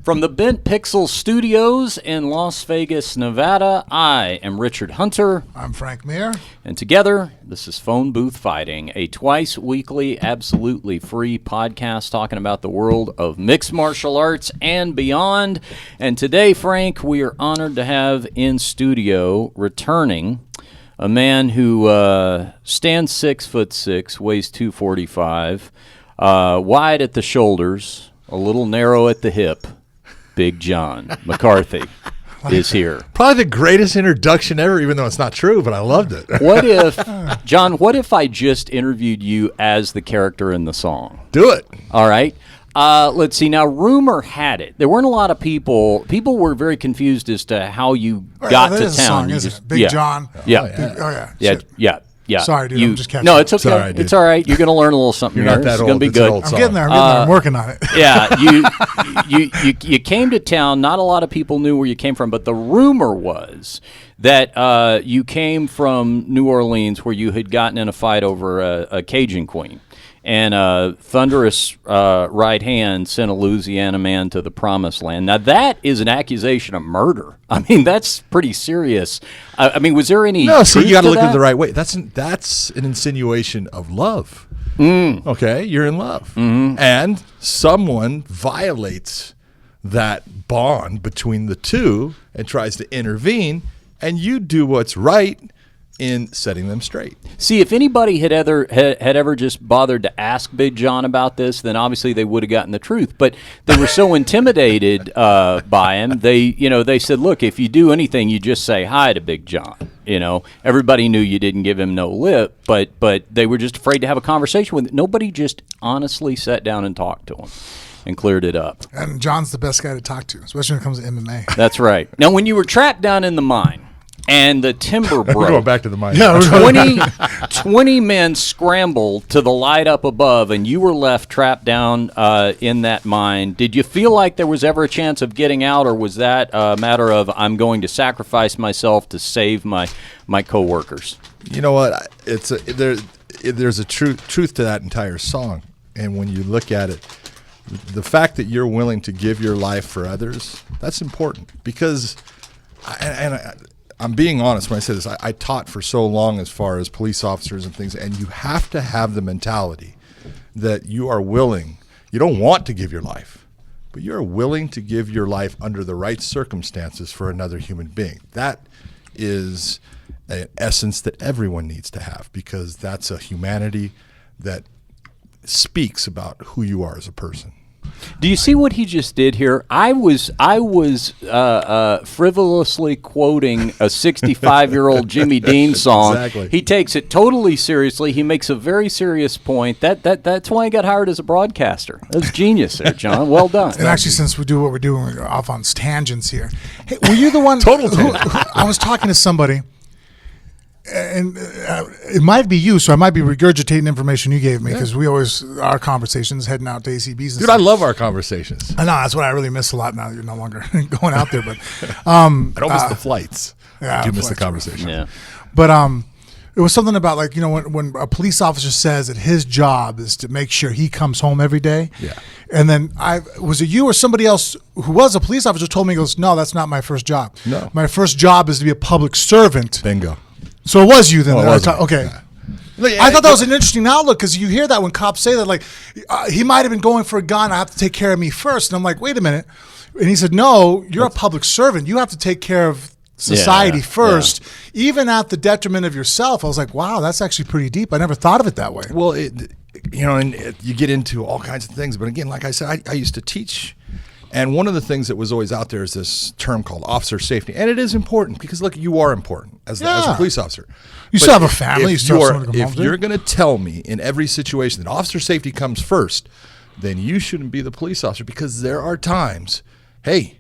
From the Bent Pixel Studios in Las Vegas, Nevada, I am Richard Hunter. I'm Frank Mir. And together, this is Phone Booth Fighting, a twice-weekly, absolutely free podcast talking about the world of mixed martial arts and beyond. And today, Frank, we are honored to have in studio, returning, a man who stands 6'6", weighs 245, wide at the shoulders, a little narrow at the hip. Big John McCarthy is here. Probably the greatest introduction ever, even though it's not true, but I loved it. What if I just interviewed you as the character in the song? Do it. All right. Let's see. Now, rumor had it. There weren't a lot of people. People were very confused as to how you got to town. Song, isn't it? Big John. Yeah. Yeah. Sorry, dude. I'm just catching No, up. it's okay. Sorry, dude. It's all right. You're going to learn a little something You're here. not that It's old. going to be It's an good. old I'm getting there. I'm working on it. Yeah, you came to town. Not a lot of people knew where you came from, but the rumor was that you came from New Orleans, where you had gotten in a fight over a Cajun queen, and a thunderous right hand sent a Louisiana man to the promised land. Now, that is an accusation of murder. I mean, that's pretty serious. I mean, was there any No, so you got to look at that? it the right way. That's an insinuation of love. Okay, you're in love. And someone violates that bond between the two and tries to intervene, and you do what's right in setting them straight. See, if anybody had ever just bothered to ask Big John about this, then obviously they would have gotten the truth. But they were so intimidated by him. They said, "Look, if you do anything, you just say hi to Big John." Everybody knew you didn't give him no lip, but they were just afraid to have a conversation with him. Nobody just honestly sat down and talked to him and cleared it up. And John's the best guy to talk to, especially when it comes to MMA. That's right. Now, when you were trapped down in the mine and the timber broke, We're going back to the mine. Yeah, 20 men scrambled to the light up above, and you were left trapped down in that mine. Did you feel like there was ever a chance of getting out, or was that a matter of I'm going to sacrifice myself to save my coworkers? You know what? There's a truth to that entire song, and when you look at it, the fact that you're willing to give your life for others, that's important. Because, I'm being honest when I say this, I taught for so long as far as police officers and things, and you have to have the mentality that you are willing. You don't want to give your life, but you're willing to give your life under the right circumstances for another human being. That is an essence that everyone needs to have, because that's a humanity that speaks about who you are as a person. Do you see what he just did here? I was frivolously quoting a 65-year-old Jimmy Dean song. Exactly. He takes it totally seriously. He makes a very serious point. That's why he got hired as a broadcaster. That's genius there, John. Well done. And actually, since we do what we're doing, we're off on tangents here. Hey, were you the one? Total who I was talking to somebody, and it might be you, so I might be regurgitating information you gave me, because we always, our conversations heading out to ACBs. Dude, I love our conversations. I know, that's what I really miss a lot now that you're no longer going out there. But I don't miss the flights. yeah, I do miss the flights. conversation. Yeah. But it was something about, like, when a police officer says that his job is to make sure he comes home every day. Yeah. And then was it you or somebody else who was a police officer told me, he goes, "No, that's not my first job. No. My first job is to be a public servant." Bingo. So it was you then. Oh, it was me. Okay. Yeah. I thought that was an interesting outlook, because you hear that when cops say that, like, he might have been going for a gun. I have to take care of me first. And I'm like, wait a minute. And he said, no, you're a public servant. You have to take care of society first, even at the detriment of yourself. I was like, wow, that's actually pretty deep. I never thought of it that way. Well, you get into all kinds of things. But again, like I said, I used to teach. And one of the things that was always out there is this term called officer safety. And it is important, because, look, you are important as a police officer. You still have a family. If you're going to tell me in every situation that officer safety comes first, then you shouldn't be the police officer, because there are times, hey,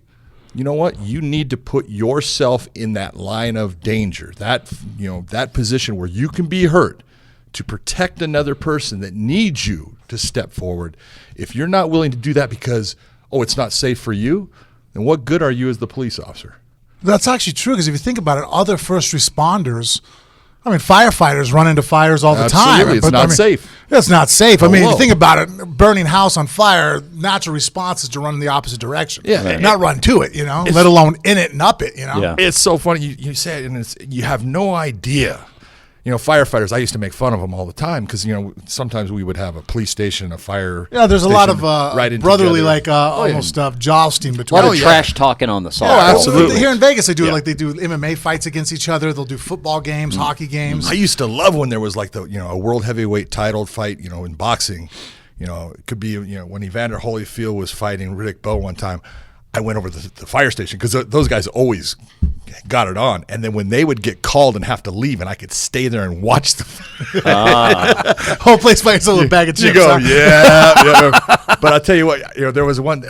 you know what? You need to put yourself in that line of danger, that position where you can be hurt, to protect another person that needs you to step forward. If you're not willing to do that because, it's not safe for you, then what good are you as the police officer? That's actually true, because if you think about it, other first responders I mean, firefighters run into fires all the time. Absolutely, it's not safe. It's not safe. I mean, Hello. think about it. Burning house on fire, natural response is to run in the opposite direction. Yeah. Right. Not run to it, let alone in it and up it, Yeah. It's so funny. You say it, and you have no idea. Firefighters, I used to make fun of them all the time because, sometimes we would have a police station, a fire. Yeah, there's a lot of right brotherly, together. almost jousting A between. lot of trash talking on the side. Oh, absolutely. Here in Vegas, they do it like they do MMA fights against each other. They'll do football games, hockey games. I used to love when there was like a world heavyweight title fight, in boxing. It could be, when Evander Holyfield was fighting Riddick Bowe one time. I went over to the fire station because those guys always got it on. And then when they would get called and have to leave, and I could stay there and watch the Whole place by itself with a bag of chips. You go, huh? yeah. But I'll tell you what, there was one,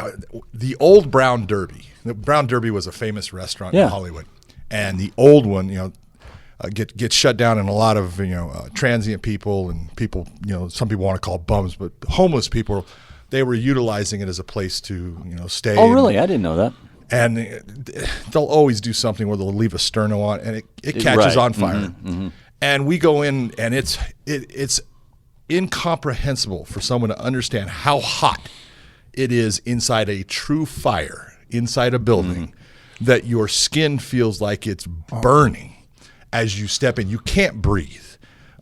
the old Brown Derby. The Brown Derby was a famous restaurant in Hollywood. And the old one, gets shut down, and a lot of, transient people and people, some people want to call bums, but homeless people, they were utilizing it as a place to, stay. Oh, really? I didn't know that. And they'll always do something where they'll leave a sterno on, and it catches on fire. Mm-hmm. And we go in, and it's incomprehensible for someone to understand how hot it is inside a true fire, inside a building, that your skin feels like it's burning as you step in. You can't breathe.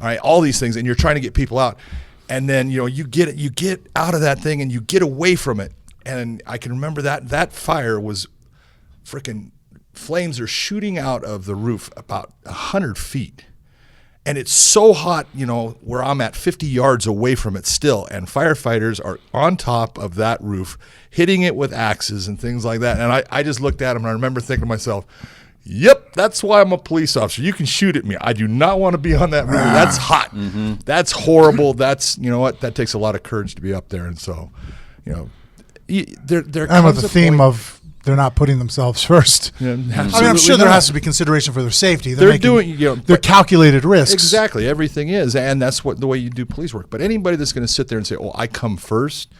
All right, all these things, and you're trying to get people out. And then, you get out of that thing and you get away from it. And I can remember that fire was freaking, flames are shooting out of the roof about 100 feet. And it's so hot, where I'm at 50 yards away from it still. And firefighters are on top of that roof, hitting it with axes and things like that. And I just looked at them, and I remember thinking to myself, yep, that's why I'm a police officer. You can shoot at me. I do not want to be on that roof. That's hot. Mm-hmm. That's horrible. That's, that takes a lot of courage to be up there. And so, there I'm with the theme of they're not putting themselves first. Yeah, I'm sure there has to be consideration for their safety. They're doing, they're calculated risks. Exactly. Everything is. And that's the way you do police work. But anybody that's going to sit there and say, oh, I come first,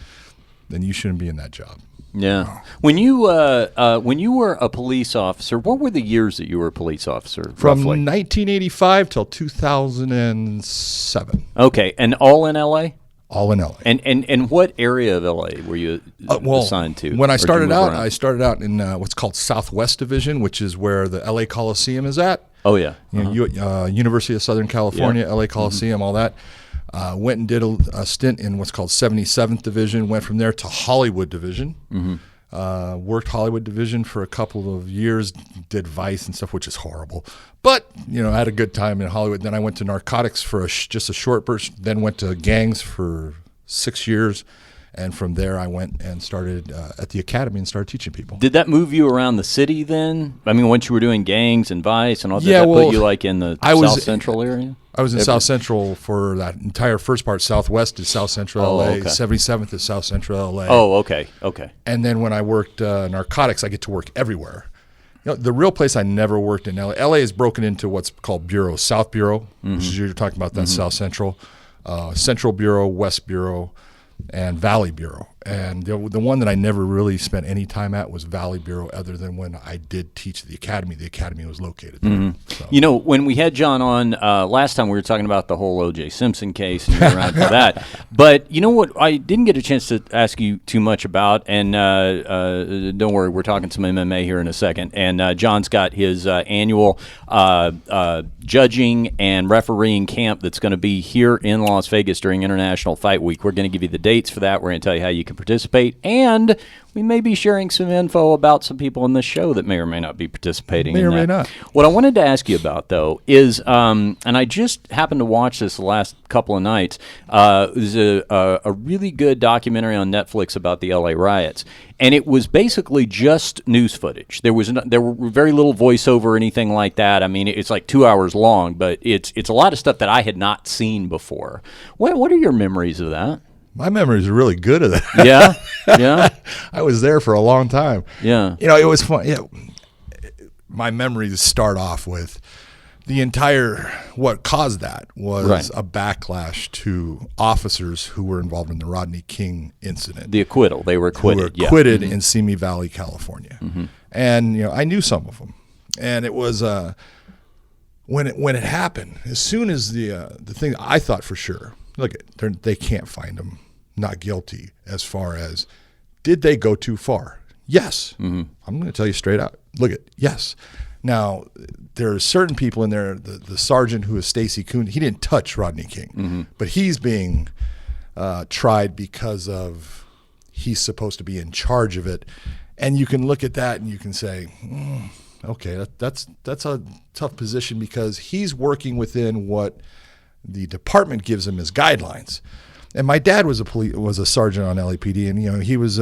then you shouldn't be in that job. Yeah. When you were a police officer, what were the years that you were a police officer? From roughly? 1985 till 2007. Okay, and all in L.A.? All in L.A. And what area of L.A. were you assigned to? When I started out in what's called Southwest Division, which is where the L.A. Coliseum is at. Oh yeah. University of Southern California, L.A. Coliseum, all that. Went and did a stint in what's called 77th Division. Went from there to Hollywood Division. Worked Hollywood Division for a couple of years. Did Vice and stuff, which is horrible. But I had a good time in Hollywood. Then I went to narcotics for just a short burst. Then went to gangs for 6 years. And from there, I went and started at the academy and started teaching people. Did that move you around the city then? I mean, once you were doing gangs and Vice and all that, Yeah, put you in the South Central area? I was in South Central for that entire first part. Southwest is South Central LA. Okay. 77th is South Central LA. Oh, okay. And then when I worked narcotics, I get to work everywhere. The real place I never worked in LA. LA is broken into what's called bureaus. South Bureau, which is you're talking about, that's South Central. Central Bureau, West Bureau, and Valley Bureau. And the one that I never really spent any time at was Valley Bureau, other than when I did teach the academy. The academy was located there. So. When we had John on last time, we were talking about the whole O.J. Simpson case, and you were around for that. But you know what I didn't get a chance to ask you too much about, and don't worry, we're talking some MMA here in a second. And John's got his annual judging and refereeing camp that's going to be here in Las Vegas during International Fight Week. We're going to give you the dates for that. We're going to tell you how you can participate, and we may be sharing some info about some people in this show that may or may not be participating. May or may not. What I wanted to ask you about, though, is, and I just happened to watch this the last couple of nights, there's a really good documentary on Netflix about the LA riots, and it was basically just news footage. There were very little voiceover or anything like that. I mean, it's like 2 hours long, but it's a lot of stuff that I had not seen before. What are your memories of that? My memories are really good of that. Yeah. I was there for a long time. Yeah. It was fun. My memories start off with the entire, what caused that was a backlash to officers who were involved in the Rodney King incident. The acquittal. They were acquitted. Who were acquitted in Simi Valley, California. And, I knew some of them. And it was when it happened, as soon as the thing, I thought for sure, look, they can't find him not guilty. As far as did they go too far? Yes. I'm going to tell you straight out. Look at yes. Now there are certain people in there. The sergeant who is Stacy Kuhn, he didn't touch Rodney King, but he's being tried because of he's supposed to be in charge of it, and you can look at that and you can say. Okay, that's a tough position because he's working within what the department gives him as guidelines. And my dad was a sergeant on LAPD, and he's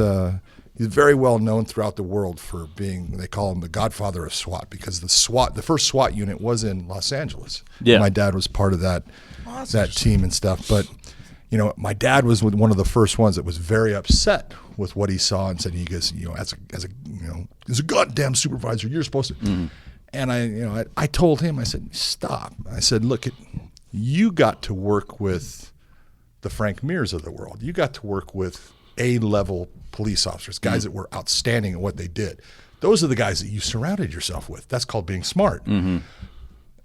very well known throughout the world for being, they call him the godfather of SWAT, because the first SWAT unit was in Los Angeles. Yeah, my dad was part of that team and stuff. But my dad was one of the first ones that was very upset with what he saw and said, he goes, as a goddamn supervisor, you're supposed to. And I told him, I said, stop. I said, look, you got to work with the Frank Mears of the world. You got to work with A-level police officers, guys that were outstanding at what they did. Those are the guys that you surrounded yourself with. That's called being smart.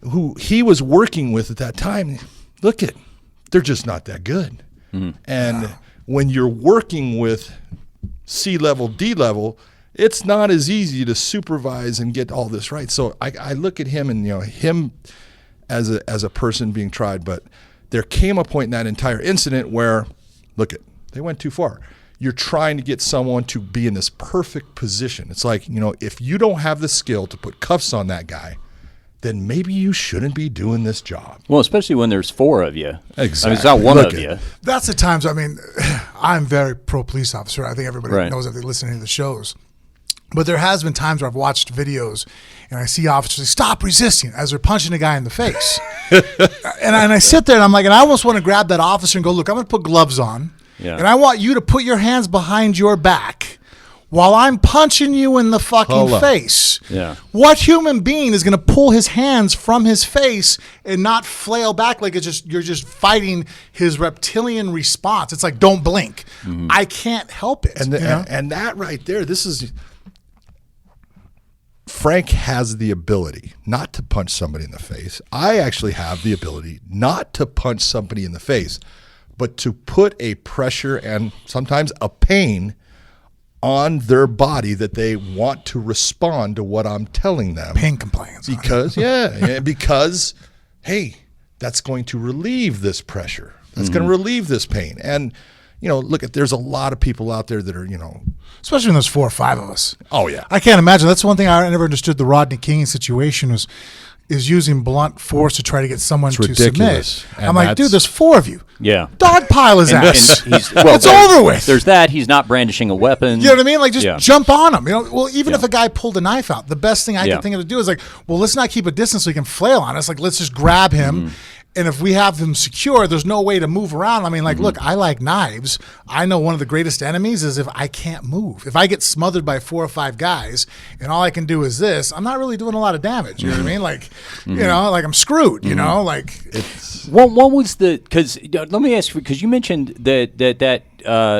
Who he was working with at that time, they're just not that good. And when you're working with C-level, D-level, it's not as easy to supervise and get all this right. So I look at him and him as a person being tried, but there came a point in that entire incident where, they went too far. You're trying to get someone to be in this perfect position. It's like, if you don't have the skill to put cuffs on that guy, then maybe you shouldn't be doing this job. Well, especially when there's four of you. Exactly. It's not one of you. That's the times, I'm very pro-police officer. I think everybody knows that they listen to the shows. But there has been times where I've watched videos and I see officers say, stop resisting as they're punching a guy in the face. and I sit there and I'm like, and I almost want to grab that officer and go, look, I'm going to put gloves on. Yeah. And I want you to put your hands behind your back while I'm punching you in the fucking face. Yeah. What human being is going to pull his hands from his face and not flail back like you're just fighting his reptilian response? It's like, don't blink. I can't help it. And that right there, Frank has the ability not to punch somebody in the face. I actually have the ability not to punch somebody in the face, but to put a pressure and sometimes a pain on their body that they want to respond to what I'm telling them. Pain compliance. Because, hey, that's going to relieve this pressure. That's going to relieve this pain. And, there's a lot of people out there that are, especially when there's 4 or 5 of us. Oh, yeah. I can't imagine. That's one thing I never understood the Rodney King situation is using blunt force to try to get someone to submit. And I'm like, dude, there's 4 of you. Yeah. Dogpile his ass. It's over with. There's that. He's not brandishing a weapon. You know what I mean? Like, just jump on him. Even if a guy pulled a knife out, the best thing I can think of to do is like, well, let's not keep a distance so he can flail on us. Like, let's just grab him. And if we have them secure, there's no way to move around. Look, I like knives. I know one of the greatest enemies is if I can't move. If I get smothered by 4 or 5 guys and all I can do is this, I'm not really doing a lot of damage. You know what I mean? Like, like I'm screwed, What was because let me ask you, because you mentioned that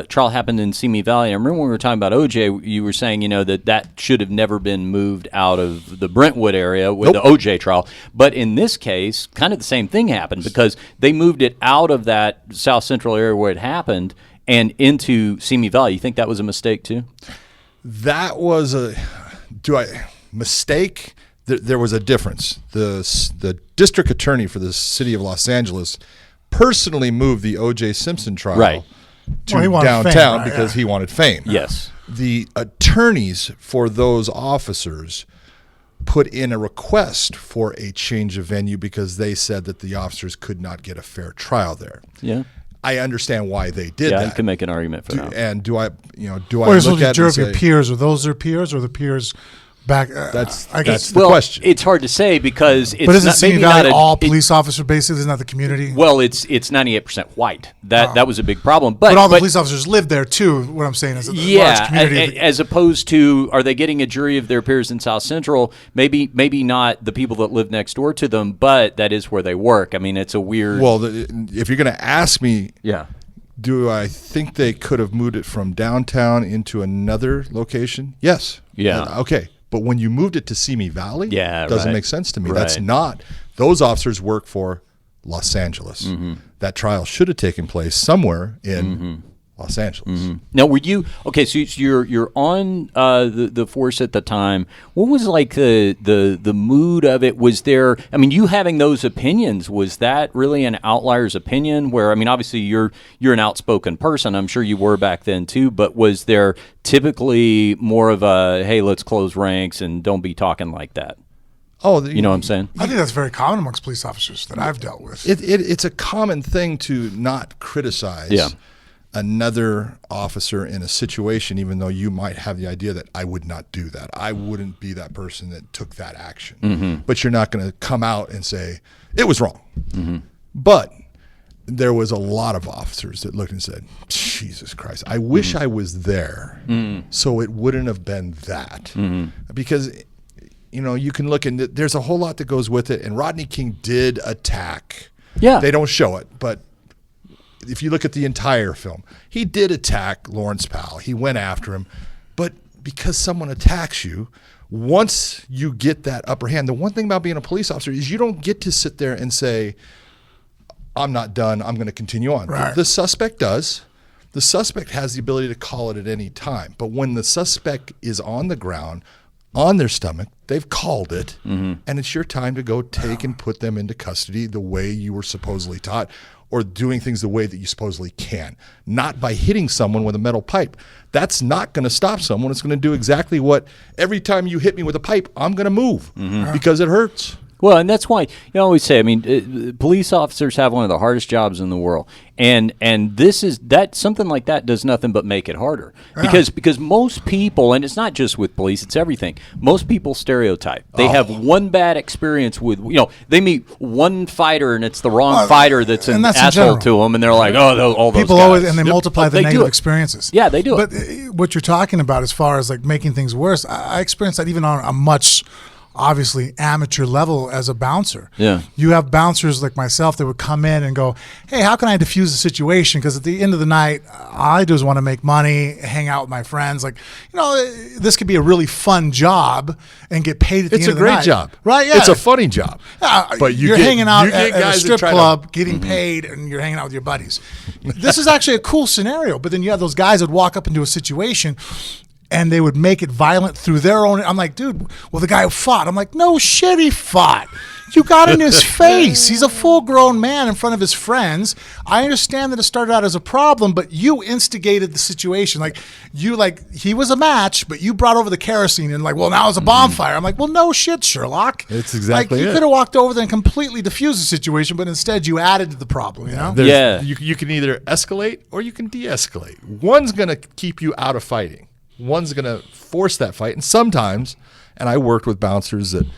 trial happened in Simi Valley. I remember when we were talking about OJ, you were saying, that should have never been moved out of the Brentwood area with the OJ trial. But in this case, kind of the same thing happened because they moved it out of that South Central area where it happened and into Simi Valley. You think that was a mistake too? That was mistake? There was a difference. The district attorney for the city of Los Angeles personally moved the O.J. Simpson trial to downtown because he wanted fame. Yes. The attorneys for those officers put in a request for a change of venue because they said that the officers could not get a fair trial there. Yeah. I understand why they did that. Yeah, you can make an argument for that. And do I or look at your peers? Are those their peers or the peers back? That's the question. It's hard to say because it's but isn't Simi Valley all police officer bases? Isn't that the community? Well, it's 98% white. That was a big problem. But all the police officers live there too. What I'm saying is, large community. As opposed to, are they getting a jury of their peers in South Central? Maybe not the people that live next door to them, but that is where they work. It's a weird. Well, if you're going to ask me, do I think they could have moved it from downtown into another location? Yes. Yeah. Okay. But when you moved it to Simi Valley, it doesn't make sense to me. Right. Those officers work for Los Angeles. That trial should have taken place somewhere in Los Angeles. Now, were you okay? So you're on the force at the time. What was like the mood of it? Was there? I mean, you having those opinions, was that really an outlier's opinion? Where I mean, obviously you're an outspoken person. I'm sure you were back then too. But was there typically more of a hey, let's close ranks and don't be talking like that? Oh, you know what I'm saying? I think that's very common amongst police officers that I've dealt with. It's a common thing to not criticize another officer in a situation, even though you might have the idea that I would not do that. I wouldn't be that person that took that action. But you're not going to come out and say, it was wrong. But there was a lot of officers that looked and said, Jesus Christ, I wish I was there so it wouldn't have been that. Because, you know, you can look and there's a whole lot that goes with it. And Rodney King did attack. Yeah. They don't show it, but if you look at the entire film, he did attack Lawrence Powell. He went after him. But because someone attacks you, once you get that upper hand, the one thing about being a police officer is you don't get to sit there and say, I'm not done, I'm going to continue on. Right. The suspect does. The suspect has the ability to call it at any time. But when the suspect is on the ground, on their stomach, they've called it, and it's your time to go take and put them into custody the way you were supposedly taught, or doing things the way that you supposedly can, not by hitting someone with a metal pipe. That's not going to stop someone. It's going to do exactly what every time you hit me with a pipe, I'm going to move because it hurts. Well, and that's why you always say, I mean, police officers have one of the hardest jobs in the world, and something like that does nothing but make it harder because most people, and it's not just with police, it's everything. Most people stereotype. They have one bad experience with, they meet one fighder and it's the wrong fighter that's an asshole to them, and they're like, oh, all those people guys. always, and they multiply the negative experiences. Yeah, they do it. But what you're talking about as far as like making things worse, I experienced that even on a much obviously amateur level as a bouncer. Yeah. You have bouncers like myself that would come in and go, hey, how can I diffuse the situation? Because at the end of the night, all I do is want to make money, hang out with my friends. Like, this could be a really fun job and get paid at the end of the night. It's a great job. Right? Yeah. It's a funny job. But you're hanging out at a strip club, getting paid, and you're hanging out with your buddies. This is actually a cool scenario. But then you have those guys that walk up into a situation and they would make it violent through their own. I'm like, dude, well, the guy who fought. I'm like, no shit, he fought. You got in his face. He's a full-grown man in front of his friends. I understand that it started out as a problem, but you instigated the situation. He was a match, but you brought over the kerosene and now it's a bonfire. I'm like, well, no shit, Sherlock. It's exactly you could have walked over there and completely diffused the situation, but instead you added to the problem, You can either escalate or you can de-escalate. One's going to keep you out of fighting. One's going to force that fight. And sometimes, and I worked with bouncers that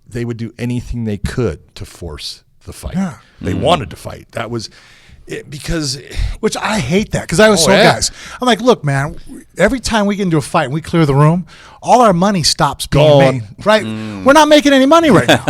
they would do anything they could to force the fight. Yeah. They wanted to fight. That was it, because... Which I hate that, because I was guys. I'm like, look, man, every time we get into a fight and we clear the room, all our money stops being made, right? We're not making any money right now.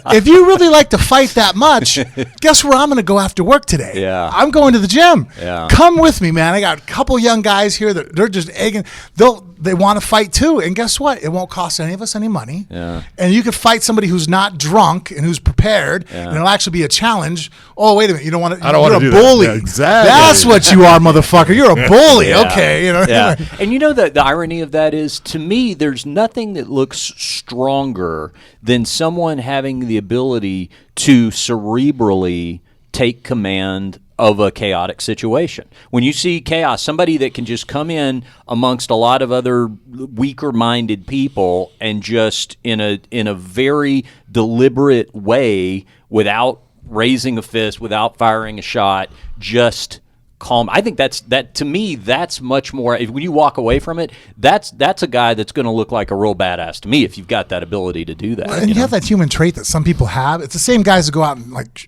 If you really like to fight that much, guess where I'm going to go after work today? Yeah. I'm going to the gym. Yeah. Come with me, man. I got a couple young guys here that they're just egging. They want to fight too, and guess what? It won't cost any of us any money. Yeah. And you can fight somebody who's not drunk and who's prepared, and it'll actually be a challenge. Oh, wait a minute, you don't want to? I don't want to do bully. That. Yeah, exactly. That's what you are, motherfucker. You're a bully. Yeah. Okay, Yeah. And the irony of that is, to me, there's nothing that looks stronger than someone having the ability to cerebrally take command of a chaotic situation. When you see chaos, somebody that can just come in amongst a lot of other weaker-minded people and just in a very deliberate way, without raising a fist, without firing a shot, just calm. I think that to me, that's much more. When you walk away from it, that's a guy that's going to look like a real badass to me if you've got that ability to do that. Well, and you have that human trait that some people have. It's the same guys that go out and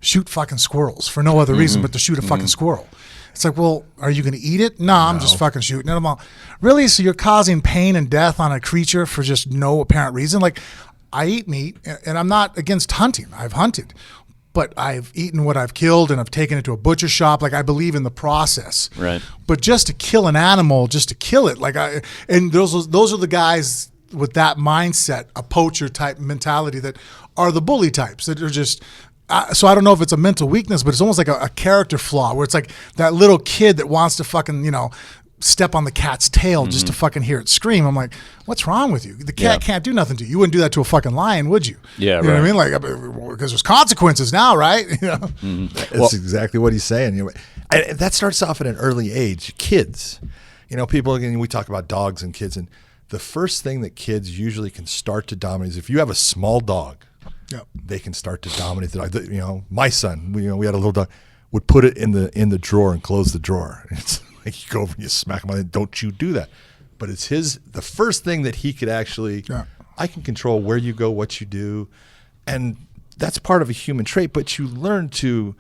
shoot fucking squirrels for no other reason but to shoot a fucking squirrel. It's like, well, are you going to eat it? No, I'm just fucking shooting it. I'm all, really? So you're causing pain and death on a creature for just no apparent reason? Like, I eat meat, and I'm not against hunting. I've hunted. But I've eaten what I've killed, and I've taken it to a butcher shop. Like, I believe in the process. Right. But just to kill an animal, just to kill it, and those are the guys that mindset, a poacher type mentality, that are the bully types that are just. So I don't know if it's a mental weakness, but it's almost like a character flaw where it's like that little kid that wants to fucking, step on the cat's tail just to fucking hear it scream. I'm like, what's wrong with you? The cat can't do nothing to you. You wouldn't do that to a fucking lion, would you? Yeah, you know what I mean? Like, because there's consequences now, right? That's exactly what he's saying. And that starts off at an early age. Kids, people, again, we talk about dogs and kids, and the first thing that kids usually can start to dominate is if you have a small dog. Yep. They can start to dominate the dog. My son, we had a little dog, would put it in the drawer and close the drawer. It's like you go over and you smack him on it. Don't you do that? But it's the first thing that he could actually. Yeah. I can control where you go, what you do, and that's part of a human trait. But you learn to.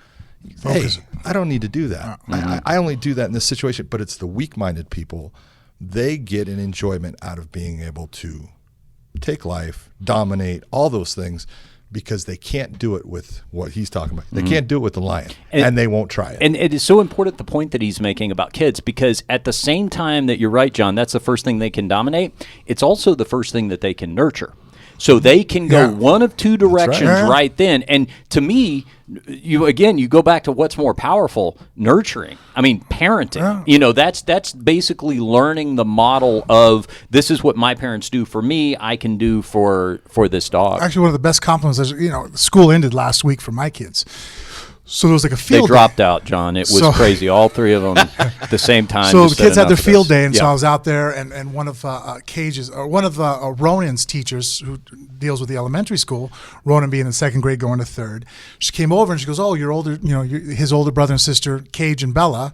Focus. Hey, I don't need to do that. I only do that in this situation. But it's the weak-minded people. They get an enjoyment out of being able to take life, dominate, all those things. Because they can't do it with what he's talking about. They can't do it with the lion, and they won't try it. And it is so important, the point that he's making about kids, because at the same time that you're right, John, that's the first thing they can dominate. It's also the first thing that they can nurture. So they can go one of two directions right then. And to me, you go back to what's more powerful, nurturing. I mean, parenting. Yeah. That's basically learning the model of this is what my parents do for me, I can do for this dog. Actually, one of the best compliments is, school ended last week for my kids. So there was like a field day. They dropped out, John. It was crazy. All three of them at the same time. So the kids had their field day, and so I was out there, and one of Ronan's teachers, who deals with the elementary school, Ronan being in second grade going to third, she came over and she goes, "Oh, your older, his older brother and sister, Cage and Bella,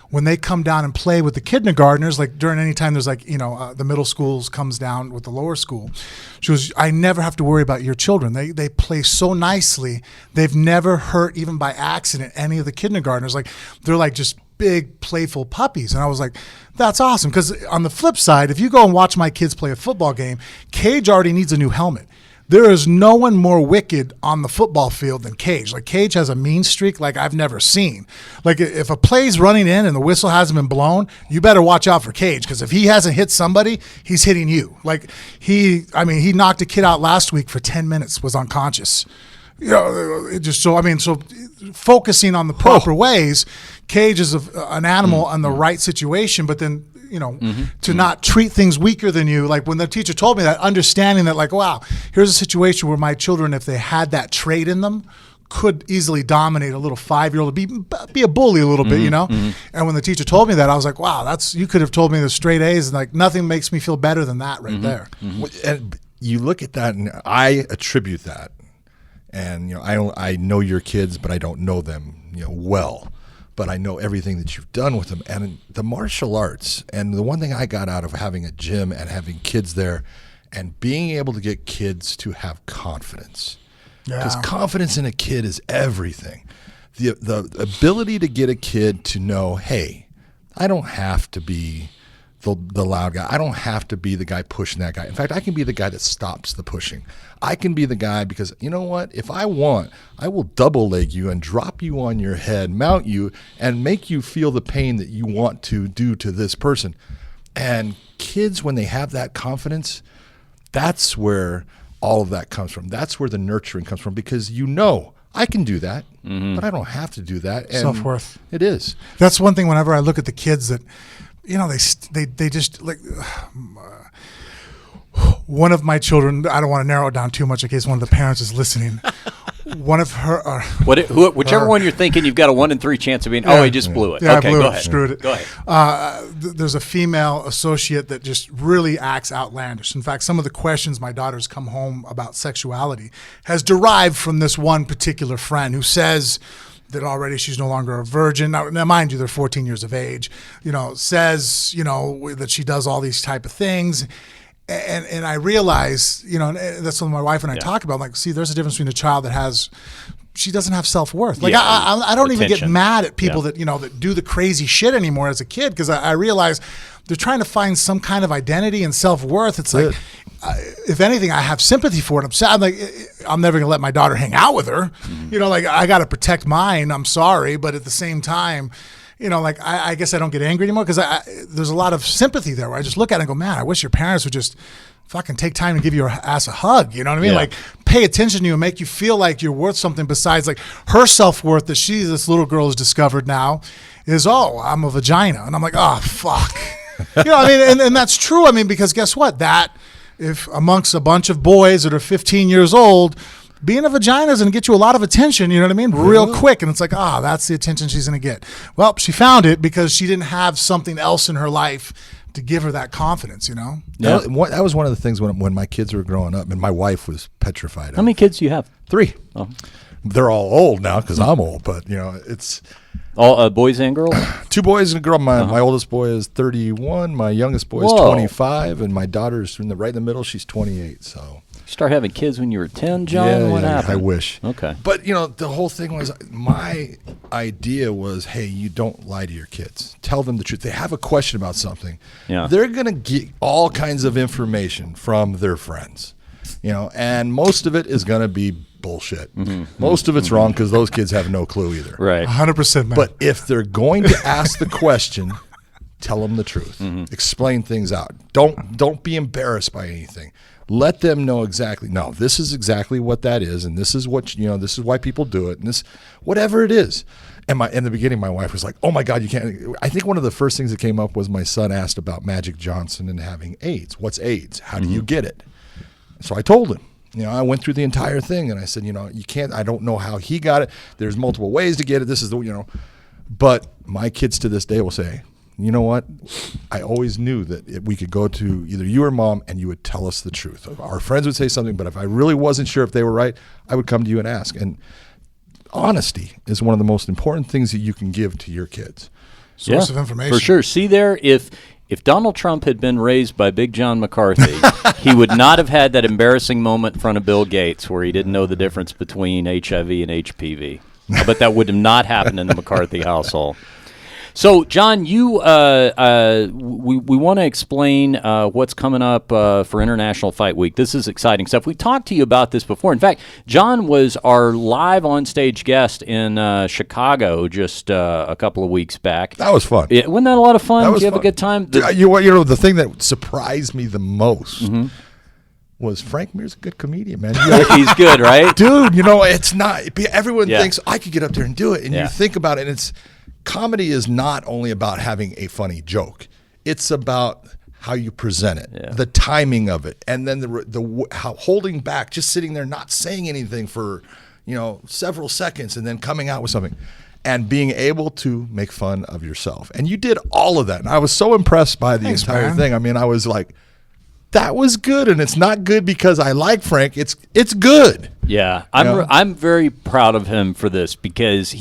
when they come down and play with the kindergartners, like during any time there's the middle schools comes down with the lower school, she goes, I never have to worry about your children. They play so nicely. They've never hurt, even by accident, any of the kindergartners. Like they're like just big playful puppies." And I was like, that's awesome. Because on the flip side, if you go and watch my kids play a football game, Cage already needs a new helmet. There is no one more wicked on the football field than Cage. Like Cage has a mean streak like I've never seen. Like if a play's running in and the whistle hasn't been blown, you better watch out for Cage, because if he hasn't hit somebody, he's hitting you. Like he knocked a kid out last week for 10 minutes, was unconscious. So focusing on the proper ways, Cage is an animal in the right situation, but then to not treat things weaker than you. Like when the teacher told me that, understanding that, like, wow, here's a situation where my children, if they had that trait in them, could easily dominate a little 5-year-old, be a bully a little bit, And when the teacher told me that, I was like, wow, you could have told me the straight A's, and like nothing makes me feel better than that right there. And you look at that, and I attribute that. And I know your kids, but I don't know them well. But I know everything that you've done with them. And the martial arts, and the one thing I got out of having a gym and having kids there and being able to get kids to have confidence. Because confidence in a kid is everything. The ability to get a kid to know, hey, I don't have to be the loud guy. I don't have to be the guy pushing that guy. In fact, I can be the guy that stops the pushing. I can be the guy because, you know what? If I want, I will double leg you and drop you on your head, mount you, and make you feel the pain that you want to do to this person. And kids, when they have that confidence, that's where all of that comes from. That's where the nurturing comes from, because I can do that, but I don't have to do that. And self-worth. It is. That's one thing whenever I look at the kids that, they just like one of my children, I don't want to narrow it down too much in case one of the parents is listening. One of her, whichever one you're thinking, you've got a 1 in 3 chance of being. He just blew it. Yeah, okay, I blew go it. ahead. Screwed it. Go ahead. There's a female associate that just really acts outlandish. In fact, some of the questions my daughters come home about sexuality has derived from this one particular friend who says that already she's no longer a virgin. Now mind you, they're 14 years of age. Says that she does all these type of things. And I realize, and that's what my wife and I talk about. I'm like, see, there's a difference between a child that she doesn't have self-worth. Like I don't even get mad at people that, that do the crazy shit anymore as a kid, because I realize they're trying to find some kind of identity and self-worth. It's like, if anything, I have sympathy for it. I'm sad. I'm like, I'm never going to let my daughter hang out with her. Like I got to protect mine. I'm sorry. But at the same time, I guess I don't get angry anymore, because there's a lot of sympathy there where I just look at it and go, man, I wish your parents would just fucking take time to give your ass a hug. You know what I mean? Yeah. Like, pay attention to you and make you feel like you're worth something besides like her self-worth that this little girl has discovered now is, oh, I'm a vagina. And I'm like, oh, fuck. You know what I mean? And that's true. I mean, because guess what? If amongst a bunch of boys that are 15 years old, being a vagina is going to get you a lot of attention, you know what I mean? Real quick. And it's like, that's the attention she's going to get. Well, she found it because she didn't have something else in her life to give her that confidence, you know? Yeah. That was one of the things when my kids were growing up, and my wife was petrified. How many kids do you have? 3. Oh. They're all old now because I'm old, but, it's... All boys and girls? 2 boys and a girl. My oldest boy is 31. My youngest boy is 25, and my daughter's right in the middle. She's 28. So you start having kids when you were 10, John? What happened? I wish. Okay. But the whole thing was, my idea was, hey, you don't lie to your kids. Tell them the truth. They have a question about something. Yeah. They're gonna get all kinds of information from their friends, and most of it is gonna be bullshit. Most of it's wrong because those kids have no clue either. Right. 100%, man. But if they're going to ask the question, tell them the truth. Explain things out. Don't be embarrassed by anything. Let them know exactly. No, this is exactly what that is, and this is what this is why people do it, and this whatever it is. And in the beginning, my wife was like, "Oh my God, you can't." I think one of the first things that came up was my son asked about Magic Johnson and having AIDS. What's AIDS? How do you get it? So I told him. I went through the entire thing, and I said, you can't. I don't know how he got it. There's multiple ways to get it. This is but my kids to this day will say, you know what? I always knew that we could go to either you or mom, and you would tell us the truth. Our friends would say something, but if I really wasn't sure if they were right, I would come to you and ask. And honesty is one of the most important things that you can give to your kids. Source of information. For sure. See there, if Donald Trump had been raised by Big John McCarthy, he would not have had that embarrassing moment in front of Bill Gates where he didn't know the difference between HIV and HPV. But that would have not happened in the McCarthy household. So, John, we want to explain what's coming up for International Fight Week. This is exciting stuff. We talked to you about this before. In fact, John was our live on-stage guest in Chicago just a couple of weeks back. That was fun. Yeah, wasn't that a lot of fun? That was Did you have fun. a good time? The thing that surprised me the most was Frank Mir's a good comedian, man. He's good, right? Dude, it's not. Everyone Yeah. thinks I could get up there and do it. And Yeah. you think about it, and comedy is not only about having a funny joke. It's about how you present it, the timing of it, and then how holding back, just sitting there not saying anything for, several seconds and then coming out with something and being able to make fun of yourself. And you did all of that. And I was so impressed by the entire thing. I mean, I was like, that was good, and it's not good because I like Frank. It's good. Yeah, I'm very proud of him for this because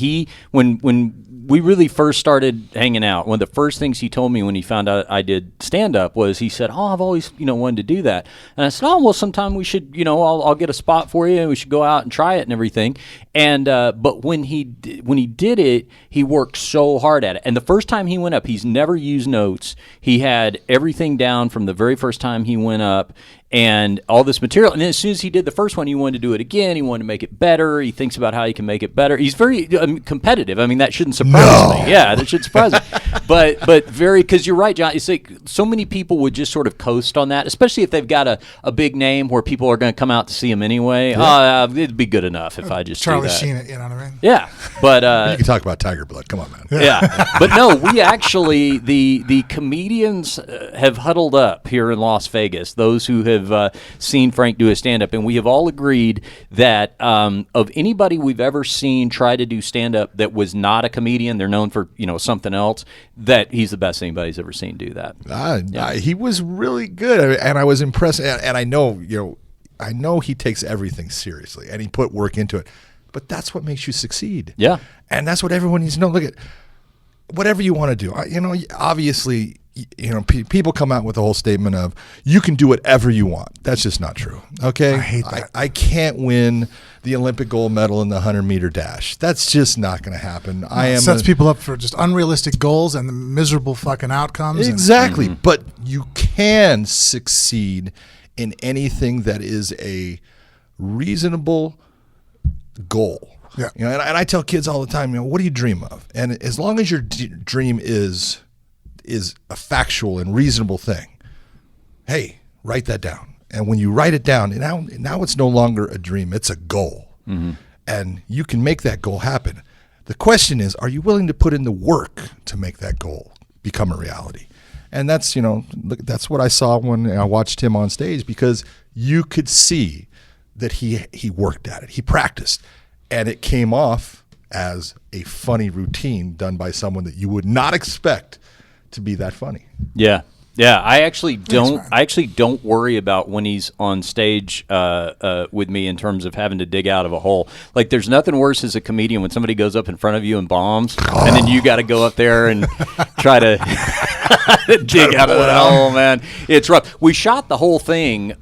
when we really first started hanging out, one of the first things he told me when he found out I did stand-up was he said, I've always, wanted to do that. And I said, well, sometime we should, I'll get a spot for you and we should go out and try it and everything. And but when he did it, he worked so hard at it. And the first time he went up, he's never used notes. He had everything down from the very first time he went up and all this material. And then as soon as he did the first one, he wanted to do it again. He wanted to make it better. He thinks about how he can make it better. He's very competitive. I mean, that shouldn't surprise me. Yeah, that should surprise me. But because you're right, John. It's like so many people would just sort of coast on that, especially if they've got a big name where people are going to come out to see him anyway. Yeah. It'd be good enough if I just Charlie do that. Sheen it, you know what I mean? Yeah, but you can talk about Tiger Blood. Come on, man. Yeah, but no, we actually the comedians have huddled up here in Las Vegas. Those who have seen Frank do a stand-up, and we have all agreed that of anybody we've ever seen try to do stand-up that was not a comedian, they're known for something else, that he's the best anybody's ever seen do that. He was really good, and I was impressed. And I know he takes everything seriously, and he put work into it. But that's what makes you succeed. Yeah, and that's what everyone needs to know. Look at whatever you want to do. Obviously. People come out with the whole statement of you can do whatever you want. That's just not true. Okay, I hate that. I can't win the Olympic gold medal in the 100-meter dash. That's just not going to happen. It sets people up for just unrealistic goals and the miserable fucking outcomes. Exactly, but you can succeed in anything that is a reasonable goal. Yeah, and I tell kids all the time, what do you dream of? And as long as your dream is a factual and reasonable thing, hey, write that down And when you write it down, now it's no longer a dream, it's a goal. And you can make that goal happen. The question is, are you willing to put in the work to make that goal become a reality? And that's, that's what I saw when I watched him on stage, because you could see that he worked at it. He practiced, and it came off as a funny routine done by someone that you would not expect to be that funny. Yeah. Yeah, I actually don't worry about when he's on stage with me in terms of having to dig out of a hole. Like, there's nothing worse as a comedian when somebody goes up in front of you and bombs, and then you got to go up there and try to dig out of that hole, man. It's rough. We shot the whole thing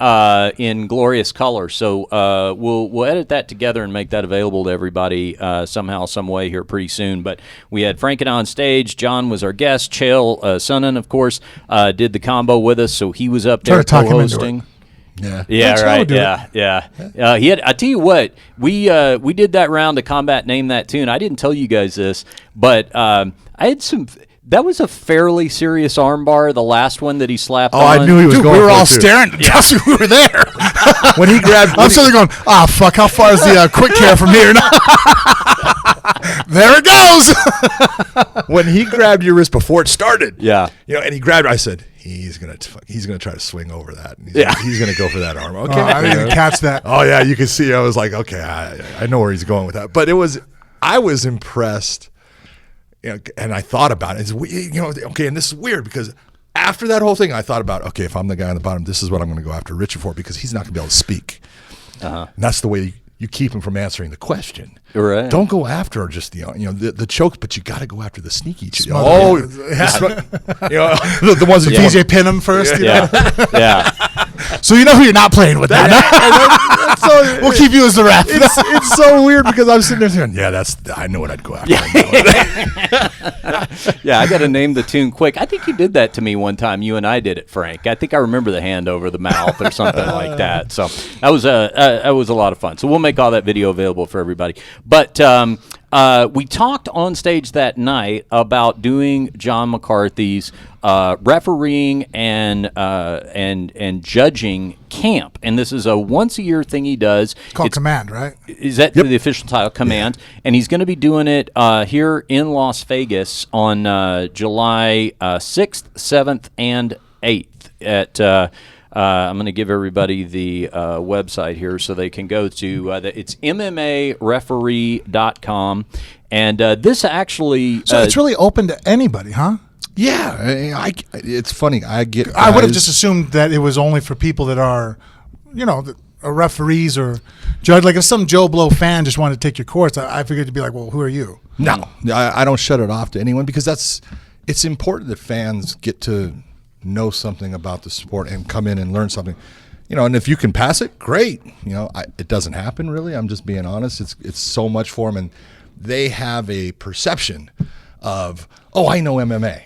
in glorious color, so we'll edit that together and make that available to everybody somehow, some way here pretty soon. But we had Franken on stage. John was our guest. Chael Sonnen, of course, did the combo with us, so he was up there co-hosting. Yeah, right. Yeah. He had. I tell you what, we did that round of Combat Name That Tune. I didn't tell you guys this, but I had some. That was a fairly serious armbar, the last one that he slapped on. I knew he was going. We were all too. staring. Trust me, we were there. When he grabbed, I'm sitting there going, fuck, how far is the quick care from here? There it goes. When he grabbed your wrist before it started, and he grabbed. I said, he's gonna try to swing over that. He's gonna go for that arm. Okay, I didn't catch that. Oh yeah, you can see. I was like, okay, I know where he's going with that. But I was impressed. And I thought about it. Okay, and this is weird because after that whole thing, I thought about, okay, if I'm the guy on the bottom, this is what I'm going to go after Richard for, because he's not going to be able to speak. And that's the way you keep him from answering the question. Right. Don't go after just the chokes, but you got to go after the sneaky. The ones that DJ pin him first. Yeah. So you know who you're not playing with that. So we'll keep you as the ref. It's so weird because I'm sitting there saying, I know what I'd go after. Yeah, I got to name the tune quick. I think you did that to me one time. You and I did it, Frank. I think I remember the hand over the mouth or something like that. So that was a lot of fun. So we'll make all that video available for everybody. But we talked on stage that night about doing John McCarthy's refereeing and judging camp, and this is a once-a-year thing he does. It's called Command, right? Is that the official title, Command? Yeah. And he's going to be doing it here in Las Vegas on July 6th, 7th, and 8th at. I'm going to give everybody the website here so they can go to it's MMAreferee.com. And this actually... So it's really open to anybody, huh? Yeah. It's funny. I would have just assumed that it was only for people that are, referees or judge. Like if some Joe Blow fan just wanted to take your course, I figured to be like, well, who are you? No, I don't shut it off to anyone because it's important that fans get to know something about the sport and come in and learn something, and if you can pass it, great. It doesn't happen really. I'm just being honest. It's so much for them, and they have a perception of, I know MMA.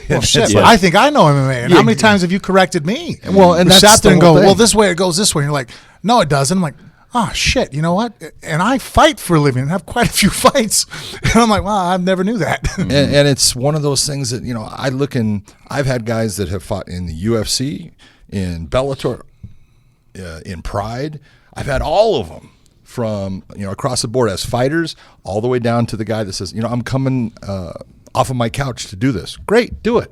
Well, shit, but I think I know MMA. And how many times have you corrected me? Well, and that's sat there and go, well, this way it goes this way. And you're like, no, it doesn't. I'm like, oh shit, you know what? And I fight for a living and have quite a few fights. And I'm like, wow, I never knew that. and it's one of those things that, I look in, I've had guys that have fought in the UFC, in Bellator, in Pride. I've had all of them from, across the board as fighters, all the way down to the guy that says, I'm coming off of my couch to do this. Great, do it.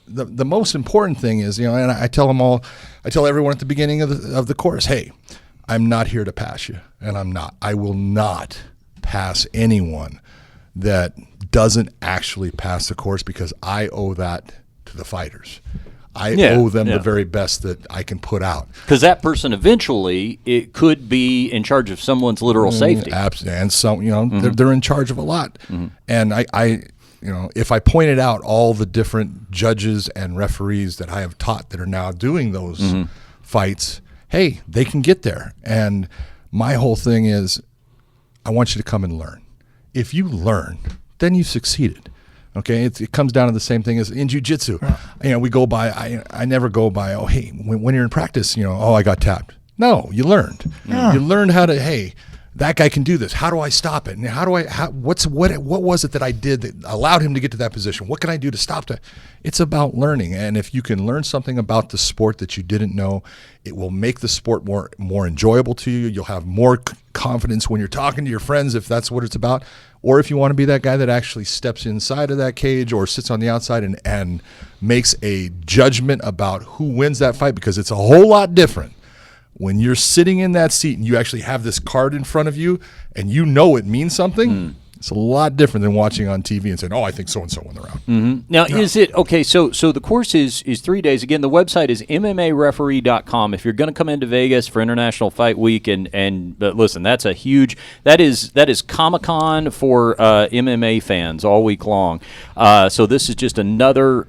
The most important thing is, and I tell them all, I tell everyone at the beginning of the course, hey, I'm not here to pass you, and I'm not. I will not pass anyone that doesn't actually pass the course because I owe that to the fighters. I owe them the very best that I can put out. Because that person eventually, it could be in charge of someone's literal safety. Absolutely, and some, they're in charge of a lot. And I if I pointed out all the different judges and referees that I have taught that are now doing those fights, hey, they can get there. And my whole thing is, I want you to come and learn. If you learn, then you've succeeded. Okay, it comes down to the same thing as in jiu-jitsu. We go by, I never go by, when you're in practice, I got tapped. No, you learned. You learned how to, hey, that guy can do this. How do I stop it? And what was it that I did that allowed him to get to that position? What can I do to stop that? It's about learning. And if you can learn something about the sport that you didn't know, it will make the sport more enjoyable to you. You'll have more confidence when you're talking to your friends, if that's what it's about. Or if you want to be that guy that actually steps inside of that cage or sits on the outside and makes a judgment about who wins that fight, because it's a whole lot different when you're sitting in that seat and you actually have this card in front of you and you know it means something. It's a lot different than watching on TV and saying, "Oh, I think so and so won the round." Mm-hmm. Now, is it okay? So the course is 3 days. Again, the website is MMAreferee.com. If you're going to come into Vegas for International Fight Week, and listen, that is Comic-Con for MMA fans all week long. So this is just another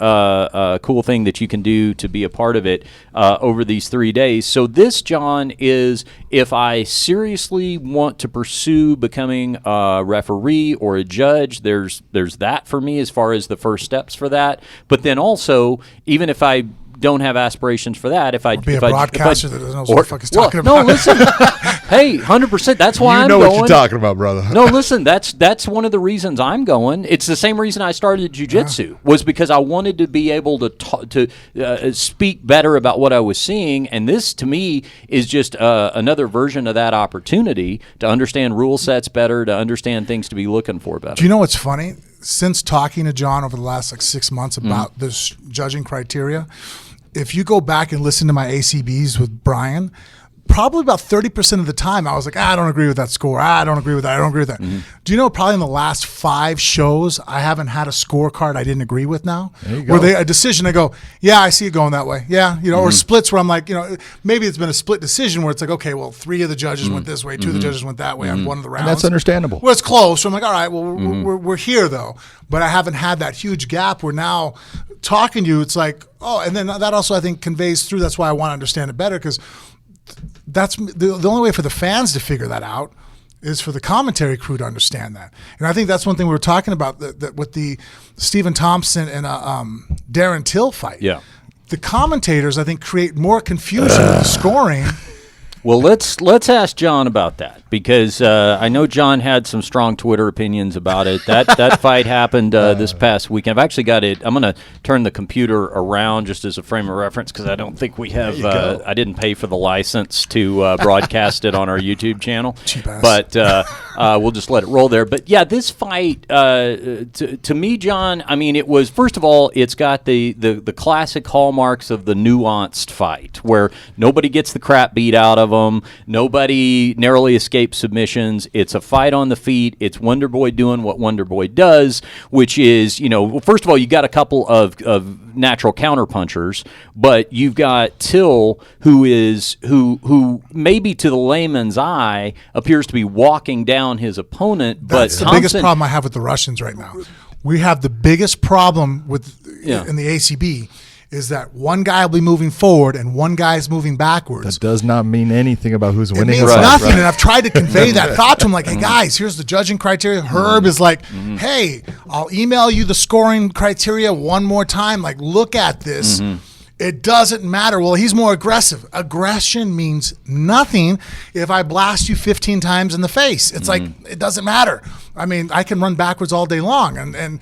cool thing that you can do to be a part of it over these 3 days. So this, John, is if I seriously want to pursue becoming a referee or a judge, there's that for me as far as the first steps for that. But then also, even if I don't have aspirations for that, if I be a broadcaster that doesn't know what the fuck he's talking about. No, listen. Hey, 100%. That's why I'm going. You know what you're talking about, brother. No, listen. That's one of the reasons I'm going. It's the same reason I started jiu-jitsu, was because I wanted to be able to speak better about what I was seeing, and this to me is just another version of that opportunity to understand rule sets better, to understand things to be looking for better. Do you know what's funny? Since talking to John over the last 6 months about this judging criteria, if you go back and listen to my ACBs with Brian, probably about 30% of the time I was like, I don't agree with that score. I don't agree with that. I don't agree with that. Do you know, probably in the last 5 shows, I haven't had a scorecard I didn't agree with now. Where a decision, I go, yeah, I see it going that way. Yeah, or splits where I'm like, maybe it's been a split decision where it's like, okay, well, 3 of the judges went this way, 2 of the judges went that way on one of the rounds. And that's understandable. Well, it's close. So I'm like, all right, well, we're here though. But I haven't had that huge gap where now talking to you, it's like, oh, and then that also I think conveys through. That's why I want to understand it better, because that's the only way for the fans to figure that out is for the commentary crew to understand that. And I think that's one thing we were talking about that with the Stephen Thompson and Darren Till fight. Yeah, the commentators I think create more confusion with the scoring. Well, let's ask John about that, because I know John had some strong Twitter opinions about it. That fight happened this past weekend. I've actually got it. I'm going to turn the computer around just as a frame of reference, because I don't think we have. I didn't pay for the license to broadcast it on our YouTube channel. Cheap ass. But we'll just let it roll there. But yeah, this fight to me, John, I mean, it was, first of all, it's got the classic hallmarks of the nuanced fight, where nobody gets the crap beat out of them. Nobody narrowly escapes submissions. It's a fight on the feet. It's Wonder Boy doing what Wonder Boy does, which is, first of all, you got a couple of natural counterpunchers, but you've got Till, who maybe to the layman's eye appears to be walking down his opponent. That's the biggest problem I have with the Russians right now. We have the biggest problem in the ACB. Is that one guy will be moving forward and one guy's moving backwards. That does not mean anything about who's winning. It means nothing, and I've tried to convey that thought to him, like, hey, guys, here's the judging criteria. Herb is like, hey, I'll email you the scoring criteria one more time. Like, look at this. It doesn't matter. Well, he's more aggressive. Aggression means nothing if I blast you 15 times in the face. It's like, it doesn't matter. I mean, I can run backwards all day long, and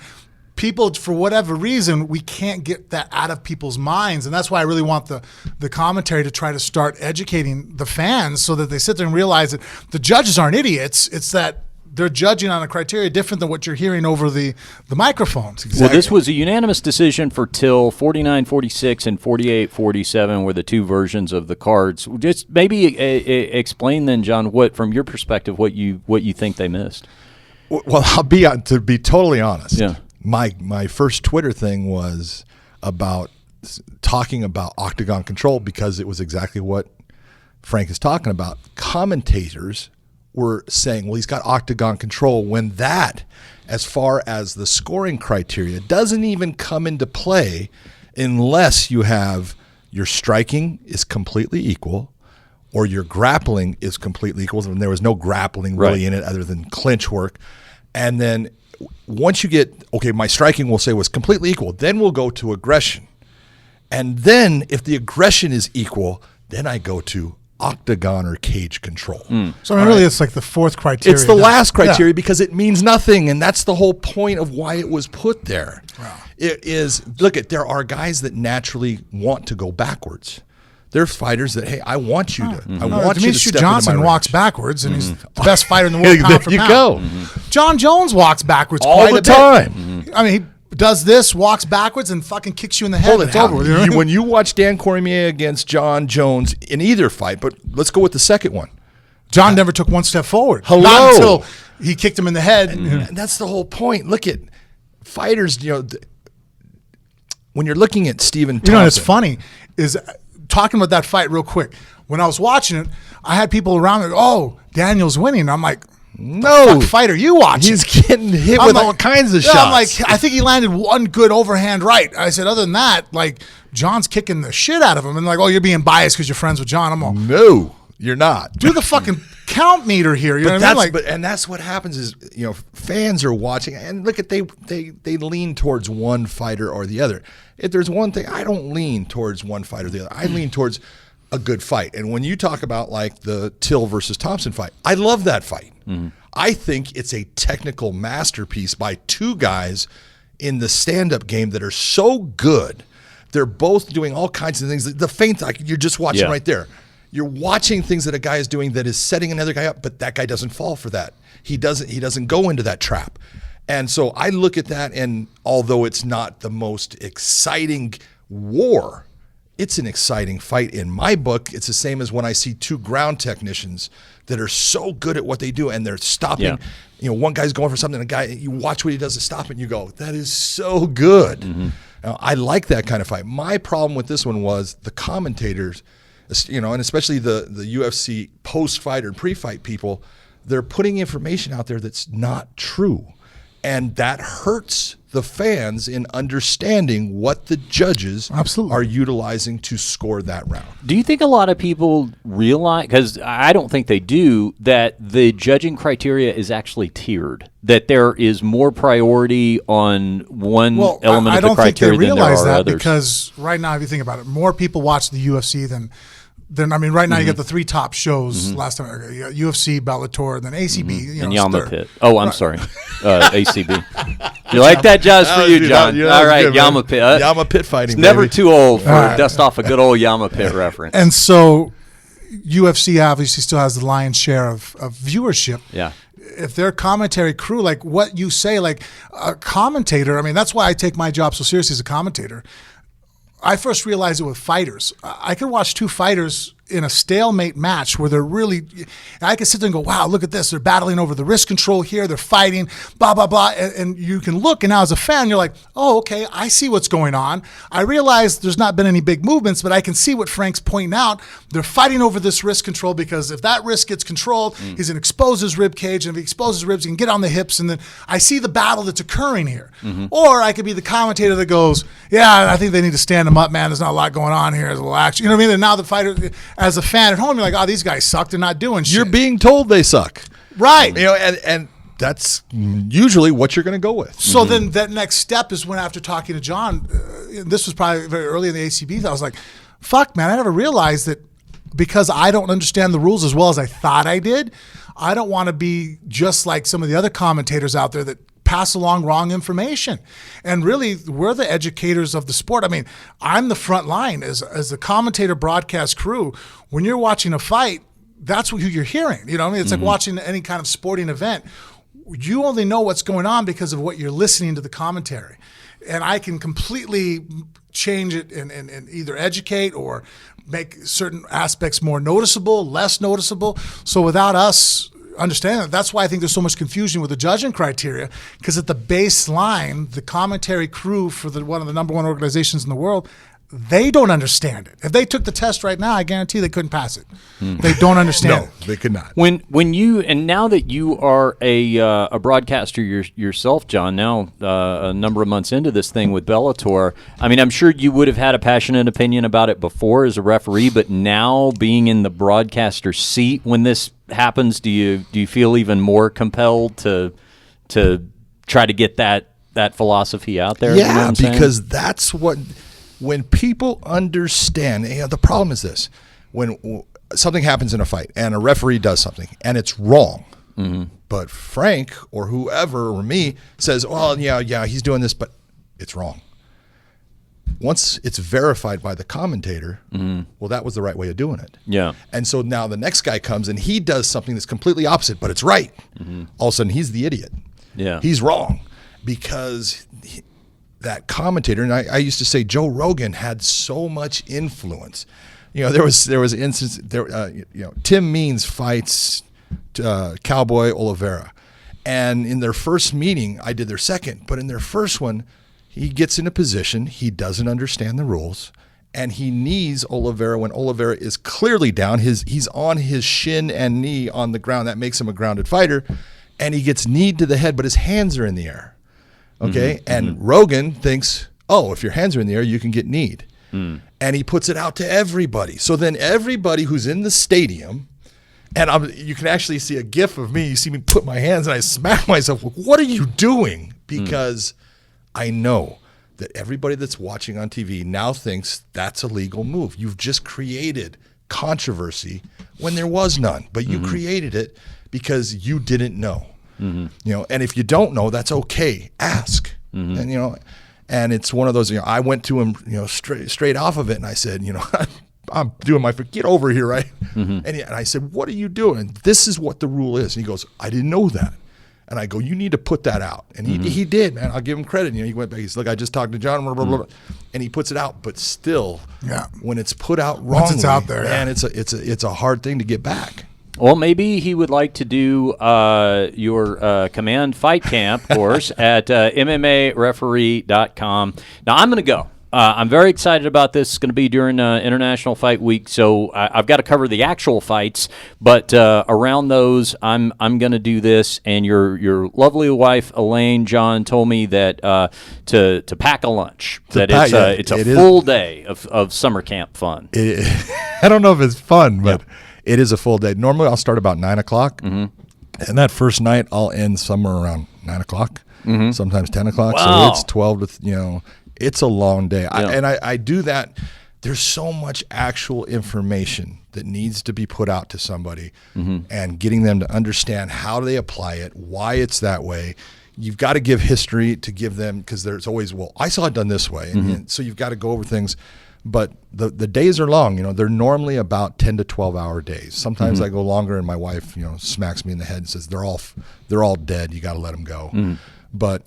people, for whatever reason, we can't get that out of people's minds. And that's why I really want the commentary to try to start educating the fans so that they sit there and realize that the judges aren't idiots. It's that they're judging on a criteria different than what you're hearing over the microphones. Exactly. Well, this was a unanimous decision for Till. 49-46 and 48-47 were the two versions of the cards. Just maybe explain then, John, what, from your perspective, what you think they missed. Well, to be totally honest. Yeah. My first Twitter thing was about talking about octagon control, because it was exactly what Frank is talking about. Commentators were saying, well, he's got octagon control, when that, as far as the scoring criteria, doesn't even come into play unless you have your striking is completely equal or your grappling is completely equal. And there was no grappling really in it other than clinch work. And then once you get, okay, my striking, we'll say, was completely equal, then we'll go to aggression. And then if the aggression is equal, then I go to octagon or cage control. So I mean, really, it's like the fourth criteria. It's the last criteria because it means nothing, and that's the whole point of why it was put there. Wow. It is, there are guys that naturally want to go backwards. There's fighters that, hey, I want you to. I want you to step Johnson into my walks range. backwards, and he's the best fighter in the world. Pound for There you pound. go. John Jones walks backwards All quite the a bit. time. I mean, he does this, walks backwards, and fucking kicks you in the head. It's over. You know what I mean? When you watch Dan Cormier against John Jones in either fight, but let's go with the second one. John never took one step forward. Hello. Not until he kicked him in the head. And that's the whole point. Look at fighters, when you're looking at Stephen Thompson. You know, what's funny is talking about that fight real quick. When I was watching it, I had people around me, oh, Daniel's winning. I'm like, no. what fight are you watching? He's getting hit with all kinds of shots. I'm like, I think he landed one good overhand right. I said, other than that, like, John's kicking the shit out of him. And like, oh, you're being biased because you're friends with John. I'm all, no, you're not. do the fucking count meter here. You know what I mean? Like, and that's what happens is, fans are watching, and look at they lean towards one fighter or the other. If there's one thing, I don't lean towards one fight or the other. I lean towards a good fight. And when you talk about like the Till versus Thompson fight, I love that fight. I think it's a technical masterpiece by two guys in the stand-up game that are so good. They're both doing all kinds of things. The feint, like you're just watching right there. You're watching things that a guy is doing that is setting another guy up, but that guy doesn't fall for that. He doesn't go into that trap. And so I look at that, and although it's not the most exciting war, it's an exciting fight in my book. It's the same as when I see two ground technicians that are so good at what they do, and they're stopping. Yeah. One guy's going for something, a guy, you watch what he does to stop it, and you go, that is so good. Now, I like that kind of fight. My problem with this one was the commentators, and especially the UFC post-fight or pre-fight people, they're putting information out there that's not true. And that hurts the fans in understanding what the judges are utilizing to score that round. Do you think a lot of people realize, because I don't think they do, that the judging criteria is actually tiered? That there is more priority on one element of the criteria than there are others? I don't think they realize that because right now, if you think about it, more people watch the UFC than right now you got the three top shows last time. You got UFC, Bellator, and then ACB. And Yama Pit. Oh, I'm sorry. ACB. You like that? Just for you, John. All right, good, Yama Pit. Yama Pit fighting. It's never too old for dust off a good old Yama Pit reference. And so UFC obviously still has the lion's share of viewership. Yeah. If their commentary crew, like what you say, like a commentator, I mean, that's why I take my job so seriously as a commentator. I first realized it with fighters. I could watch two fighters in a stalemate match where they're really, I could sit there and go, wow, look at this. They're battling over the wrist control here. They're fighting, blah, blah, blah. And you can look, and now as a fan, you're like, oh, okay, I see what's going on. I realize there's not been any big movements, but I can see what Frank's pointing out. They're fighting over this wrist control because if that wrist gets controlled, he's going to expose his rib cage. And if he exposes his ribs, he can get on the hips. And then I see the battle that's occurring here. Or I could be the commentator that goes, yeah, I think they need to stand him up, man. There's not a lot going on here. There's a little action. You know what I mean? And now the fighter, as a fan at home, you're like, oh, these guys suck. They're not doing shit. You're being told they suck. Right. And that's usually what you're going to go with. So then that next step is when, after talking to John, this was probably very early in the ACB, I was like, fuck, man, I never realized that because I don't understand the rules as well as I thought I did, I don't want to be just like some of the other commentators out there that pass along wrong information. And really, we're the educators of the sport. I mean, I'm the front line as the commentator broadcast crew. When you're watching a fight, that's what you're hearing. You know what I mean? It's like watching any kind of sporting event. You only know what's going on because of what you're listening to the commentary. And I can completely change it and either educate or make certain aspects more noticeable, less noticeable. So without us understanding that, that's why I think there's so much confusion with the judging criteria, because at the baseline, the commentary crew for one of the number one organizations in the world, they don't understand it. If they took the test right now, I guarantee they couldn't pass it. They don't understand it. No, they could not. When you, and now that you are a broadcaster yourself, John, now a number of months into this thing with Bellator, I mean, I'm sure you would have had a passionate opinion about it before as a referee, but now being in the broadcaster seat when this happens, do you feel even more compelled to try to get that philosophy out there? Yeah, you know what I'm saying? because that's what, when people understand, the problem is this. when something happens in a fight and a referee does something and it's wrong, but Frank or whoever or me says, well, yeah, he's doing this, but it's wrong. Once it's verified by the commentator, well, that was the right way of doing it. Yeah. And so now the next guy comes and he does something that's completely opposite, but it's right. All of a sudden, he's the idiot. Yeah. He's wrong because that commentator, and I used to say Joe Rogan had so much influence. There was instance there. Tim Means fights Cowboy Oliveira, and in their first meeting, I did their second, but in their first one, he gets in a position, he doesn't understand the rules, and he knees Oliveira when Oliveira is clearly down. He's on his shin and knee on the ground. That makes him a grounded fighter, and he gets kneed to the head, but his hands are in the air. Okay, and Rogan thinks, oh, if your hands are in the air, you can get kneed. And he puts it out to everybody. So then everybody who's in the stadium, and you can actually see a gif of me. You see me put my hands and I smack myself. What are you doing? Because I know that everybody that's watching on TV now thinks that's a legal move. You've just created controversy when there was none, but you created it because you didn't know. And if you don't know, that's okay. Ask. And it's one of those. I went to him, straight off of it, and I said, I'm doing my get over here, right? And I said, what are you doing? This is what the rule is. And he goes, I didn't know that. And I go, you need to put that out. And he did, man. I'll give him credit. He went back. He's like, I just talked to John, blah, blah, blah. And he puts it out. But still, when it's put out wrongly, once it's out there, man, it's a hard thing to get back. Well, maybe he would like to do your Command Fight Camp course at MMAreferee.com. Now, I'm going to go. I'm very excited about this. It's going to be during International Fight Week, so I've got to cover the actual fights. But around those, I'm going to do this. And your lovely wife Elaine, John, told me that to pack a lunch. It's a full day of summer camp fun. I don't know if it's fun, but it is a full day. Normally, I'll start about 9 o'clock, and that first night I'll end somewhere around 9 o'clock, sometimes 10 o'clock. Wow. So it's 12 to It's a long day. I do that. There's so much actual information that needs to be put out to somebody and getting them to understand how they apply it, why it's that way. You've got to give history to give them, because there's always, well, I saw it done this way. And so you've got to go over things. But the days are long. They're normally about 10 to 12-hour days. Sometimes I go longer, and my wife, smacks me in the head and says, they're all dead. You got to let them go. But,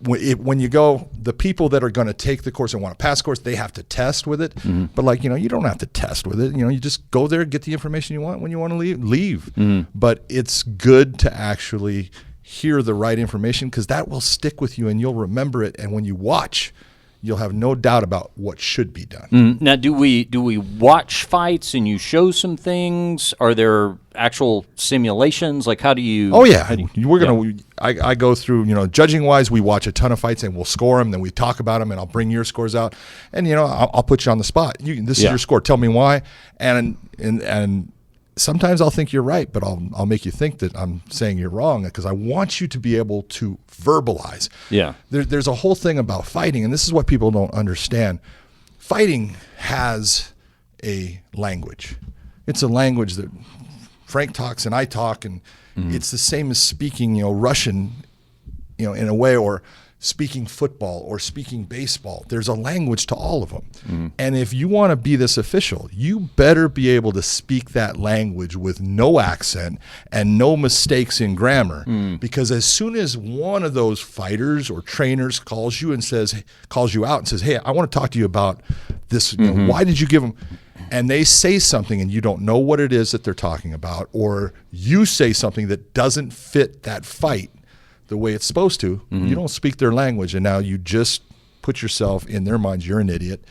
when you go, the people that are going to take the course and want to pass the course, they have to test with it. But you don't have to test with it. You just go there, get the information you want. When you want to leave. But it's good to actually hear the right information, because that will stick with you and you'll remember it. And when you watch, you'll have no doubt about what should be done. Now, do we watch fights and you show some things? Are there actual simulations? Like, how do you? Oh yeah, we're gonna. I go through. Judging wise, we watch a ton of fights and we'll score them. Then we talk about them, and I'll bring your scores out, and I'll put you on the spot. This is your score. Tell me why. And sometimes I'll think you're right, but I'll make you think that I'm saying you're wrong, because I want you to be able to verbalize. Yeah. There's a whole thing about fighting, and this is what people don't understand. Fighting has a language. It's a language that Frank talks and I talk, and it's the same as speaking, Russian, in a way, or speaking football or speaking baseball. There's a language to all of them. And if you want to be this official, you better be able to speak that language with no accent and no mistakes in grammar. Because as soon as one of those fighters or trainers calls you out and says, hey, I want to talk to you about this. Why did you give them? And they say something and you don't know what it is that they're talking about, or you say something that doesn't fit that fight the way it's supposed to, you don't speak their language, and now you just put yourself in their minds. You're an idiot,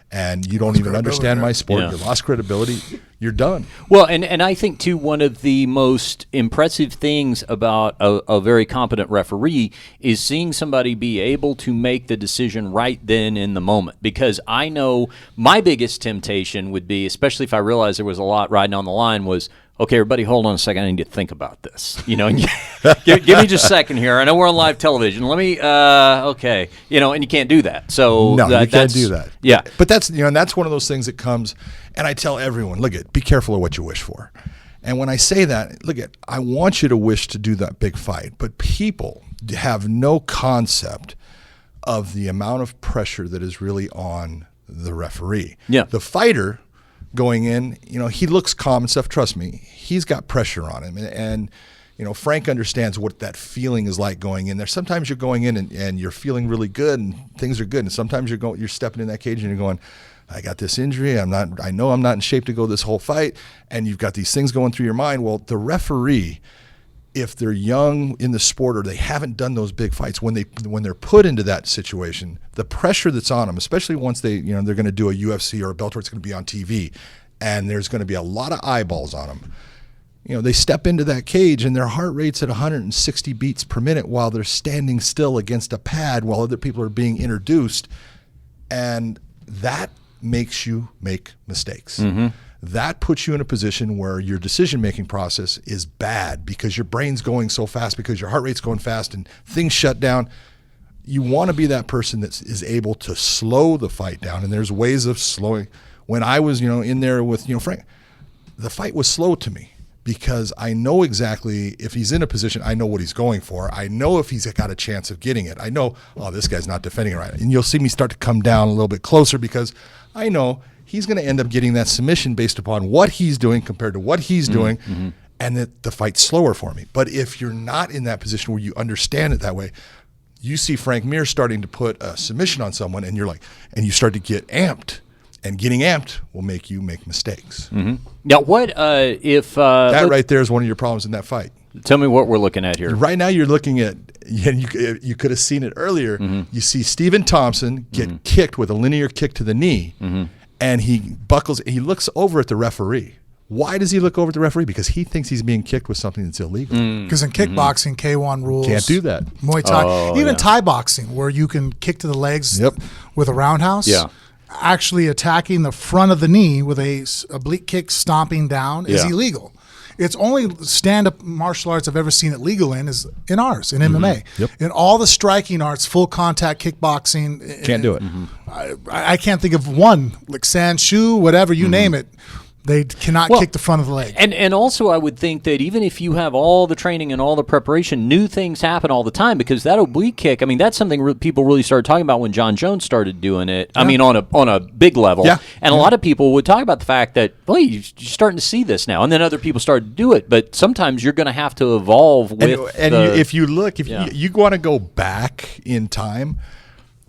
and you don't even understand my sport. You lost credibility. You're done. Well, and I think, too, one of the most impressive things about a very competent referee is seeing somebody be able to make the decision right then in the moment. Because I know my biggest temptation would be, especially if I realized there was a lot riding on the line, was, Okay, everybody, hold on a second. I need to think about this. You know, give me just a second here. I know we're on live television. Let me, okay. You know, and you can't do that. So no, you can't do that. Yeah. But that's, and that's one of those things that comes, and I tell everyone, be careful of what you wish for. And when I say that, I want you to wish to do that big fight, but people have no concept of the amount of pressure that is really on the referee. Yeah. The fighter going in, he looks calm and stuff. Trust me, he's got pressure on him. And Frank understands what that feeling is like going in there. Sometimes you're going in and you're feeling really good and things are good. And sometimes you're stepping in that cage and you're going, I got this injury. I know I'm not in shape to go this whole fight. And you've got these things going through your mind. Well, the referee, if they're young in the sport or they haven't done those big fights, when they're put into that situation, the pressure that's on them, especially once they're going to do a UFC or a Bellator, it's going to be on TV, and there's going to be a lot of eyeballs on them. They step into that cage and their heart rate's at 160 beats per minute while they're standing still against a pad while other people are being introduced, and that makes you make mistakes. Mm-hmm. That puts you in a position where your decision-making process is bad because your brain's going so fast, because your heart rate's going fast and things shut down. You want to be that person that is able to slow the fight down, and there's ways of slowing. When I was, in there with, Frank, the fight was slow to me because I know exactly if he's in a position, I know what he's going for. I know if he's got a chance of getting it. I know, this guy's not defending it right. And you'll see me start to come down a little bit closer because I know he's going to end up getting that submission based upon what he's doing compared to what he's doing, and that the fight's slower for me. But if you're not in that position where you understand it that way, you see Frank Mir starting to put a submission on someone, and and you start to get amped. And getting amped will make you make mistakes. Mm-hmm. Now, what if that right there is one of your problems in that fight? Tell me what we're looking at here. Right now, you're looking at, and you could have seen it earlier. Mm-hmm. You see Stephen Thompson get kicked with a linear kick to the knee, and he buckles. He looks over at the referee. Why does he look over at the referee? Because he thinks he's being kicked with something that's illegal. Because in kickboxing, K1 rules. Can't do that. Muay Thai, even Thai boxing, where you can kick to the legs with a roundhouse. Yeah. Actually attacking the front of the knee with a oblique kick stomping down is illegal. It's only stand-up martial arts I've ever seen it legal is in ours, in MMA. Yep. In all the striking arts, full contact kickboxing. Can't do it. I can't think of one, like Sanshu, whatever, you name it. They cannot kick the front of the leg. And also I would think that even if you have all the training and all the preparation, new things happen all the time, because that oblique kick, I mean, that's something people really started talking about when John Jones started doing it. I mean, on a big level. Yeah. And a lot of people would talk about the fact that, boy, you're starting to see this now. And then other people started to do it. But sometimes you're going to have to evolve with if you look, if you want to go back in time,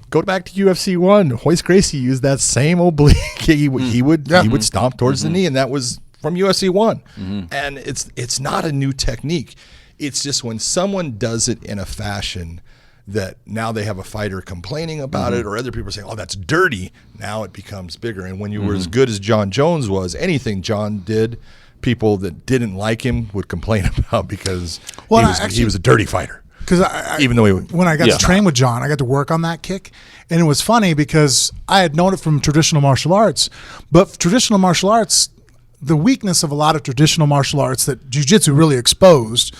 go back to UFC 1. Hoist Gracie used that same oblique. He would stomp towards the knee, and that was from UFC 1. And it's not a new technique. It's just when someone does it in a fashion that now they have a fighter complaining about it, or other people are saying, "Oh, that's dirty." Now it becomes bigger. And when you were as good as John Jones was, anything John did, people that didn't like him would complain about because he was a dirty fighter. Because even though when I got to train with John, I got to work on that kick. And it was funny because I had known it from traditional martial arts. But traditional martial arts, the weakness of a lot of traditional martial arts that jiu-jitsu really exposed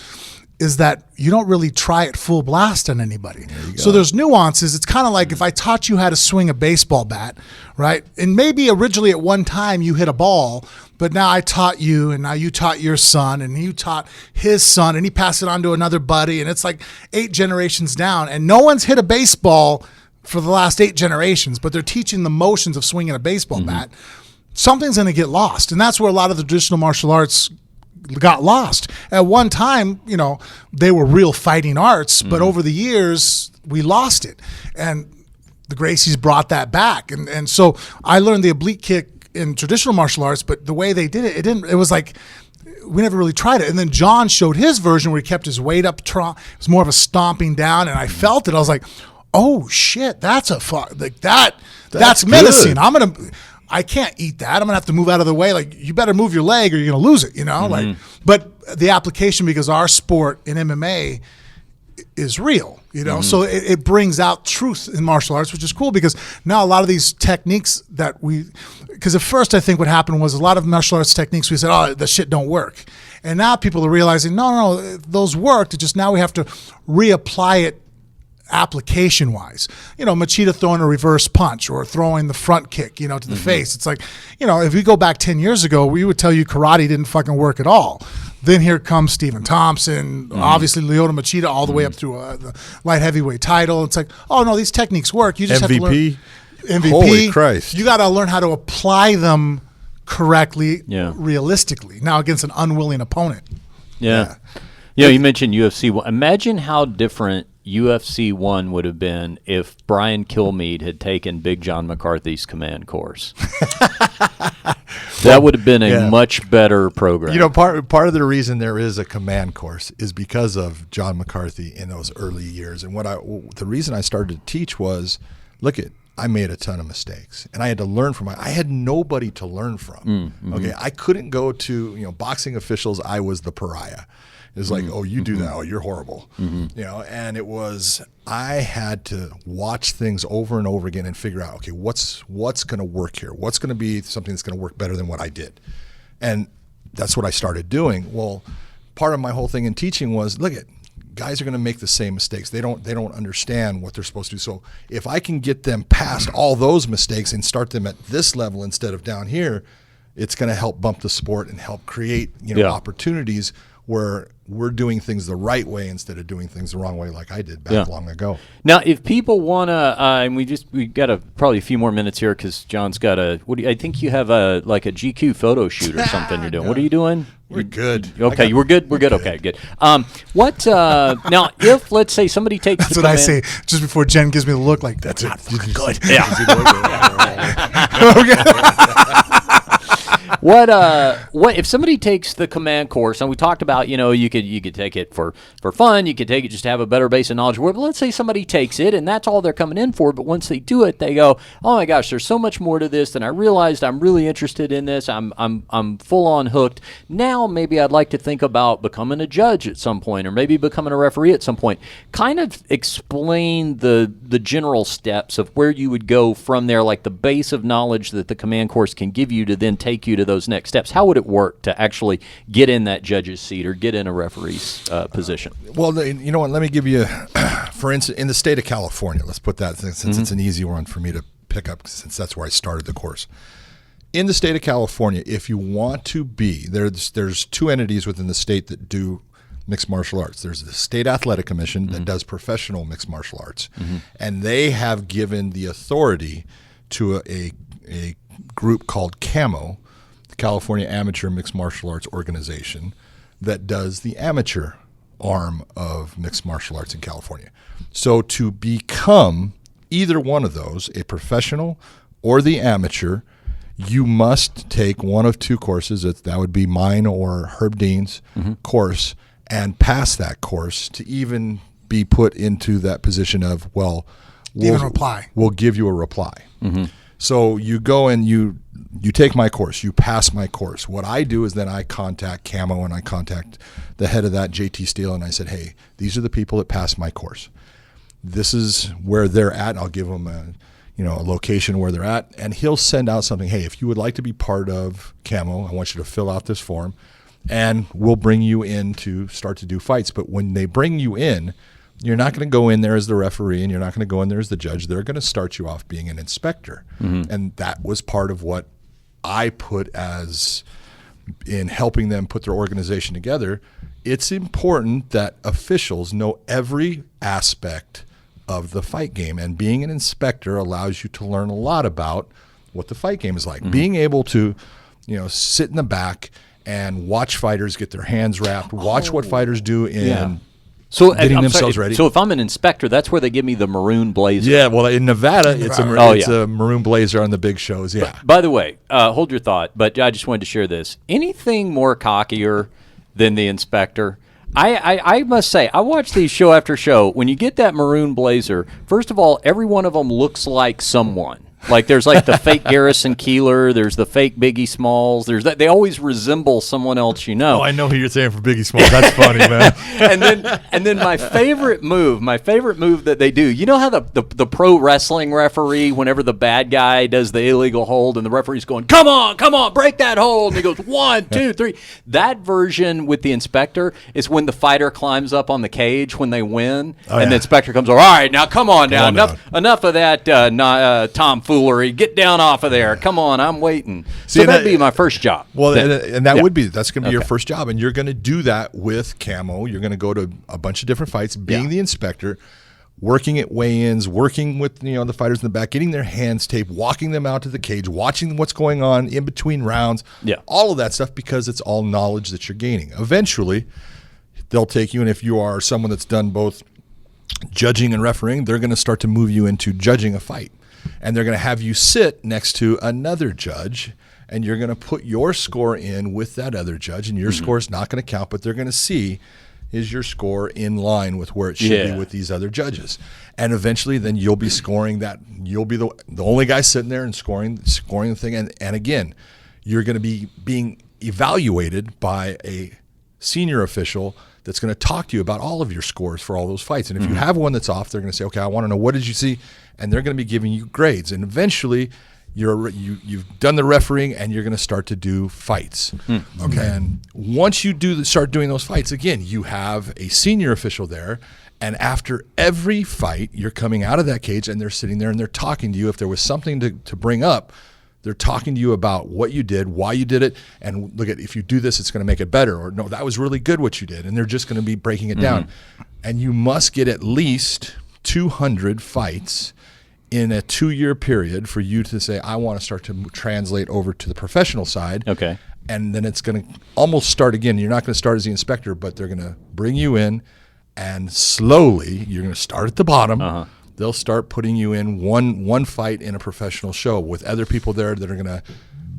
is that you don't really try it full blast on anybody. So there's nuances. It's kind of like if I taught you how to swing a baseball bat, right? And maybe originally at one time you hit a ball, but now I taught you, and now you taught your son, and you taught his son, and he passed it on to another buddy, and it's like 8 generations down, and no one's hit a baseball for the last 8 generations, but they're teaching the motions of swinging a baseball bat. Something's going to get lost, and that's where a lot of the traditional martial arts got lost. At one time, they were real fighting arts, but over the years, we lost it, and the Gracies brought that back, and so I learned the oblique kick in traditional martial arts, but the way they did it, it was like we never really tried it. And then John showed his version where he kept his weight up. It was more of a stomping down, and I felt it. I was like, "Oh shit, that's that's menacing." I can't eat that. I'm gonna have to move out of the way. Like, you better move your leg or you're gonna lose it. Like, but the application, because our sport in MMA, is real, So it brings out truth in martial arts, which is cool because now a lot of these techniques because at first I think what happened was a lot of martial arts techniques we said, oh, the shit don't work. And now people are realizing, no, those worked. It's just now we have to reapply it application-wise. Machida throwing a reverse punch or throwing the front kick, to the face. It's like, if we go back 10 years ago, we would tell you karate didn't fucking work at all. Then here comes Stephen Thompson, obviously Lyoto Machida all the way up through the light heavyweight title. It's like, oh, no, these techniques work. You just have to learn. MVP. Holy Christ. You got to learn how to apply them correctly, realistically, now against an unwilling opponent. Yeah. You mentioned UFC 1. Imagine how different UFC 1 would have been if Brian Kilmeade had taken Big John McCarthy's command course. That would have been a much better program. Part of the reason there is a command course is because of John McCarthy in those early years. And the reason I started to teach was, I made a ton of mistakes, and I had to learn from I had nobody to learn from. Okay, I couldn't go to boxing officials. I was the pariah. It was like, oh, you do that. Oh, you're horrible. And it was, I had to watch things over and over again and figure out, okay, what's going to work here? What's going to be something that's going to work better than what I did? And that's what I started doing. Well, part of my whole thing in teaching was, guys are going to make the same mistakes. They don't understand what they're supposed to do. So if I can get them past all those mistakes and start them at this level instead of down here, it's going to help bump the sport and help create opportunities where we're doing things the right way instead of doing things the wrong way like I did back long ago. Now, if people want to, and we got probably a few more minutes here because John's got I think you have a GQ photo shoot or something you're doing. What are you doing? We're good. Okay, we're good. We're good. Okay, good. Now, if let's say somebody takes that's what I say just before Jen gives me the look like that's it. Good. Yeah. What if somebody takes the command course, and we talked about, you could take it for fun, you could take it just to have a better base of knowledge. But let's say somebody takes it and that's all they're coming in for, but once they do it, they go, oh my gosh, there's so much more to this than I realized. I'm really interested in this. I'm full on hooked. Now maybe I'd like to think about becoming a judge at some point, or maybe becoming a referee at some point. Kind of explain the general steps of where you would go from there, like the base of knowledge that the command course can give you to then take you to those next steps. How would it work to actually get in that judge's seat or get in a referee's position? Well, you know what? Let me give you, for instance, in the state of California, let's put that, since it's an easy one for me to pick up, since that's where I started the course. In the state of California, if you want to be, there's two entities within the state that do mixed martial arts. There's the State Athletic Commission that does professional mixed martial arts, and they have given the authority to a group called CAMO, the California Amateur Mixed Martial Arts Organization, that does the amateur arm of mixed martial arts in California. So to become either one of those, a professional or the amateur, you must take one of two courses. That would be mine or Herb Dean's course, and pass that course to even be put into that position of, we'll give you a reply. So you go and you take my course, you pass my course. What I do is then I contact Camo and I contact the head of that, JT Steele, and I said, hey, these are the people that passed my course. This is where they're at. And I'll give them a location where they're at, and he'll send out something. Hey, if you would like to be part of Camo, I want you to fill out this form, and we'll bring you in to start to do fights. But when they bring you in, you're not going to go in there as the referee, and you're not going to go in there as the judge. They're going to start you off being an inspector. And that was part of what I put as in helping them put their organization together. It's important that officials know every aspect of the fight game, and being an inspector allows you to learn a lot about what the fight game is like. Being able to, sit in the back and watch fighters get their hands wrapped, watch what fighters do in getting themselves ready. So if I'm an inspector, that's where they give me the maroon blazer. Yeah, well, in Nevada, it's a maroon blazer on the big shows, yeah. By the way, hold your thought, but I just wanted to share this. Anything more cockier than the inspector? I must say, I watch these show after show. When you get that maroon blazer, first of all, every one of them looks like someone. Like there's like the fake Garrison Keillor, there's the fake Biggie Smalls. There's that. They always resemble someone else you know. Oh, I know who you're saying for Biggie Smalls. That's funny, man. and then my favorite move that they do. You know how the pro wrestling referee, whenever the bad guy does the illegal hold, and the referee's going, come on, break that hold, and he goes 1, 2, 3. That version with the inspector is when the fighter climbs up on the cage when they win, and the inspector comes over. All right, now come on down. Enough of that tomfoolery. Get down off of there. Come on, I'm waiting. So that'd be my first job. Well, and that's going to be your first job, and you're going to do that with Camo. You're going to go to a bunch of different fights, being the inspector, working at weigh-ins, working with the fighters in the back, getting their hands taped, walking them out to the cage, watching what's going on in between rounds. All of that stuff, because it's all knowledge that you're gaining. Eventually, they'll take you, and if you are someone that's done both judging and refereeing, they're going to start to move you into judging a fight. And they're going to have you sit next to another judge, and you're going to put your score in with that other judge, and your score is not going to count, but they're going to see, is your score in line with where it should be with these other judges. And eventually then you'll be scoring that. You'll be the only guy sitting there and scoring the thing. And again, you're going to be being evaluated by a senior official that's going to talk to you about all of your scores for all those fights. And if you have one that's off, they're going to say, okay, I want to know, what did you see? And they're going to be giving you grades. And eventually you've done the refereeing, and you're going to start to do fights. Okay. And once you start doing those fights, again, you have a senior official there. And after every fight, you're coming out of that cage, and they're sitting there and they're talking to you. If there was something to bring up, they're talking to you about what you did, why you did it, and look at, if you do this, it's going to make it better, or no, that was really good what you did, and they're just going to be breaking it down. And you must get at least 200 fights in a 2-year period for you to say, I want to start to translate over to the professional side. Okay. And then it's going to almost start again. You're not going to start as the inspector, but they're going to bring you in, and slowly you're going to start at the bottom. They'll start putting you in one fight in a professional show with other people there that are going to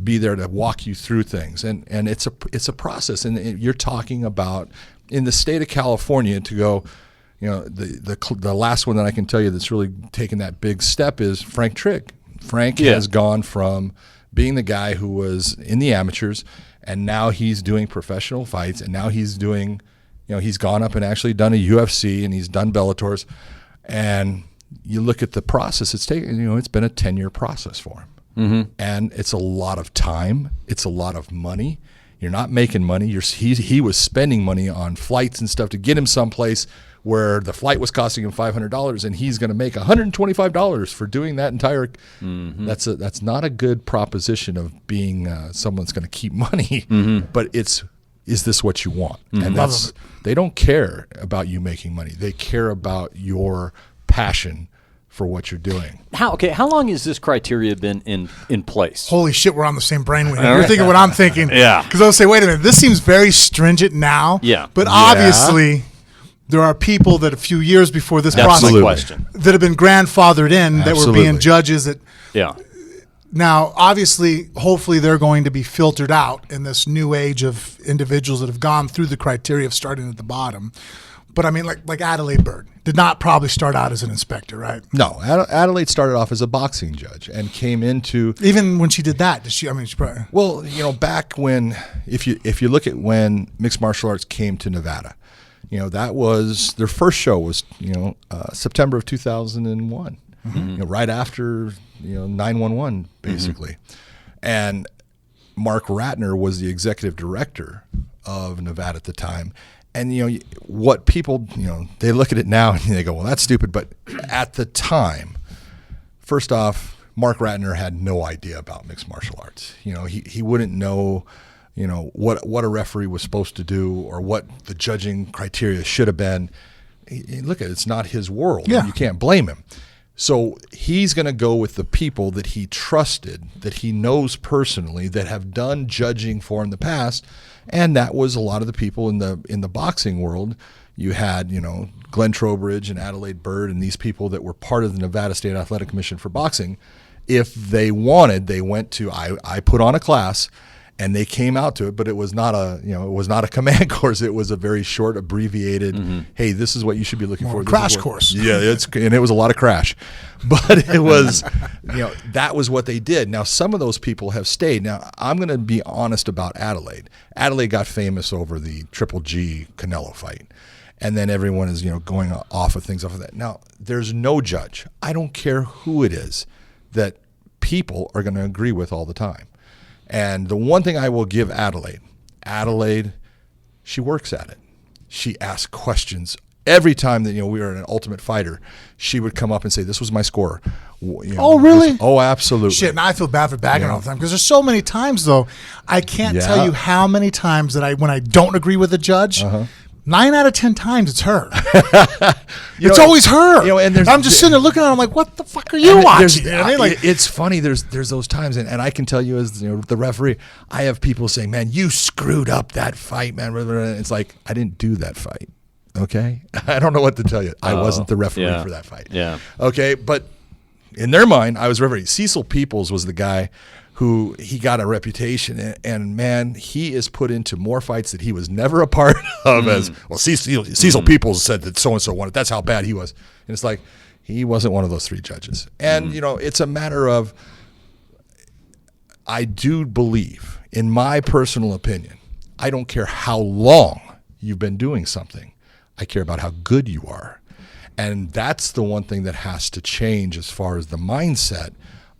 be there to walk you through things. And it's a process. And you're talking about, in the state of California, to go, the last one that I can tell you that's really taken that big step is Frank Trigg. Frank has gone from being the guy who was in the amateurs, and now he's doing professional fights, and now he's doing, he's gone up and actually done a UFC, and he's done Bellators. And you look at the process it's taken, it's been a 10-year process for him. And it's a lot of time. It's a lot of money. You're not making money. He was spending money on flights and stuff to get him someplace where the flight was costing him $500, and he's going to make $125 for doing that entire. That's not a good proposition of being someone that's going to keep money. But is this what you want? And they don't care about you making money. They care about your passion for what you're doing. How long has this criteria been in place? Holy shit, we're on the same brainwave. You're thinking what I'm thinking. Yeah. Because I'll say, wait a minute, this seems very stringent now. Yeah. But obviously, there are people that a few years before this process that have been grandfathered in that were being judges. Now, obviously, hopefully they're going to be filtered out in this new age of individuals that have gone through the criteria of starting at the bottom. But I mean, like Adelaide Bird did not probably start out as an inspector, right? No, Adelaide started off as a boxing judge and came into. Even when she did that, did she? I mean, she probably. Well, back when, if you look at when mixed martial arts came to Nevada, that was their first show was September of 2001, right after 9/11 basically, and Mark Ratner was the executive director of Nevada at the time. And, what people, they look at it now and they go, well, that's stupid. But at the time, first off, Mark Ratner had no idea about mixed martial arts. He wouldn't know, what a referee was supposed to do or what the judging criteria should have been. Look at it, it's not his world. You can't blame him. So he's going to go with the people that he trusted, that he knows personally, that have done judging for in the past. And that was a lot of the people in the boxing world. You had, Glenn Trowbridge and Adelaide Bird and these people that were part of the Nevada State Athletic Commission for boxing. If they wanted, they went to, I put on a class, And they came out to it, but it was not a command course. It was a very short, abbreviated, hey, this is what you should be looking for. Crash course. Yeah, and it was a lot of crash. But it was, that was what they did. Now, some of those people have stayed. Now, I'm going to be honest about Adelaide. Adelaide got famous over the Triple G Canelo fight. And then everyone is, going off of things off of that. Now, there's no judge. I don't care who it is that people are going to agree with all the time. And the one thing I will give Adelaide, she works at it. She asks questions. Every time that we were in an Ultimate Fighter, she would come up and say, "This was my score." Oh, really? Oh, absolutely. Shit, now I feel bad for bagging all the time because there's so many times, though. I can't tell you how many times that when I don't agree with a judge, 9 out of 10 times it's her. It's always her. And I'm just sitting there looking at her. I'm like, what the fuck are you watching? It's funny. There's those times, and I can tell you as the referee, I have people saying, "Man, you screwed up that fight, man." It's like, I didn't do that fight. Okay, I don't know what to tell you. I wasn't the referee for that fight. Yeah. Okay, but in their mind, I was referee. Cecil Peoples was the guy who he got a reputation, and man, he is put into more fights that he was never a part of. As well, Cecil Peoples said that so and so won it. That's how bad he was, and it's like he wasn't one of those 3 judges. And it's a matter of, I do believe, in my personal opinion, I don't care how long you've been doing something. I care about how good you are, and that's the one thing that has to change as far as the mindset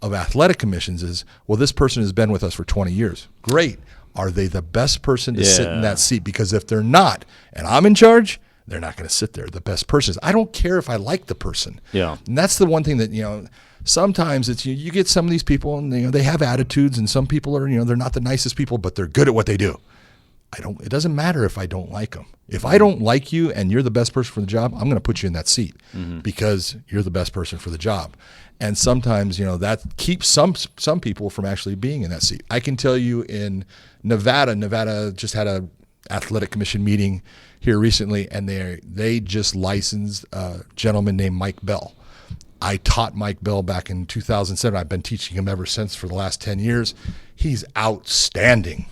of athletic commissions is, well, this person has been with us for 20 years. Great. Are they the best person to sit in that seat? Because if they're not, and I'm in charge, they're not going to sit there. The best person is. I don't care if I like the person. Yeah. And that's the one thing that, sometimes it's, you get some of these people and they have attitudes, and some people are, they're not the nicest people, but they're good at what they do. It doesn't matter if I don't like them. If I don't like you and you're the best person for the job, I'm going to put you in that seat because you're the best person for the job. And sometimes, that keeps some people from actually being in that seat. I can tell you in Nevada just had a athletic commission meeting here recently, and they just licensed a gentleman named Mike Bell. I taught Mike Bell back in 2007. I've been teaching him ever since for the last 10 years. He's outstanding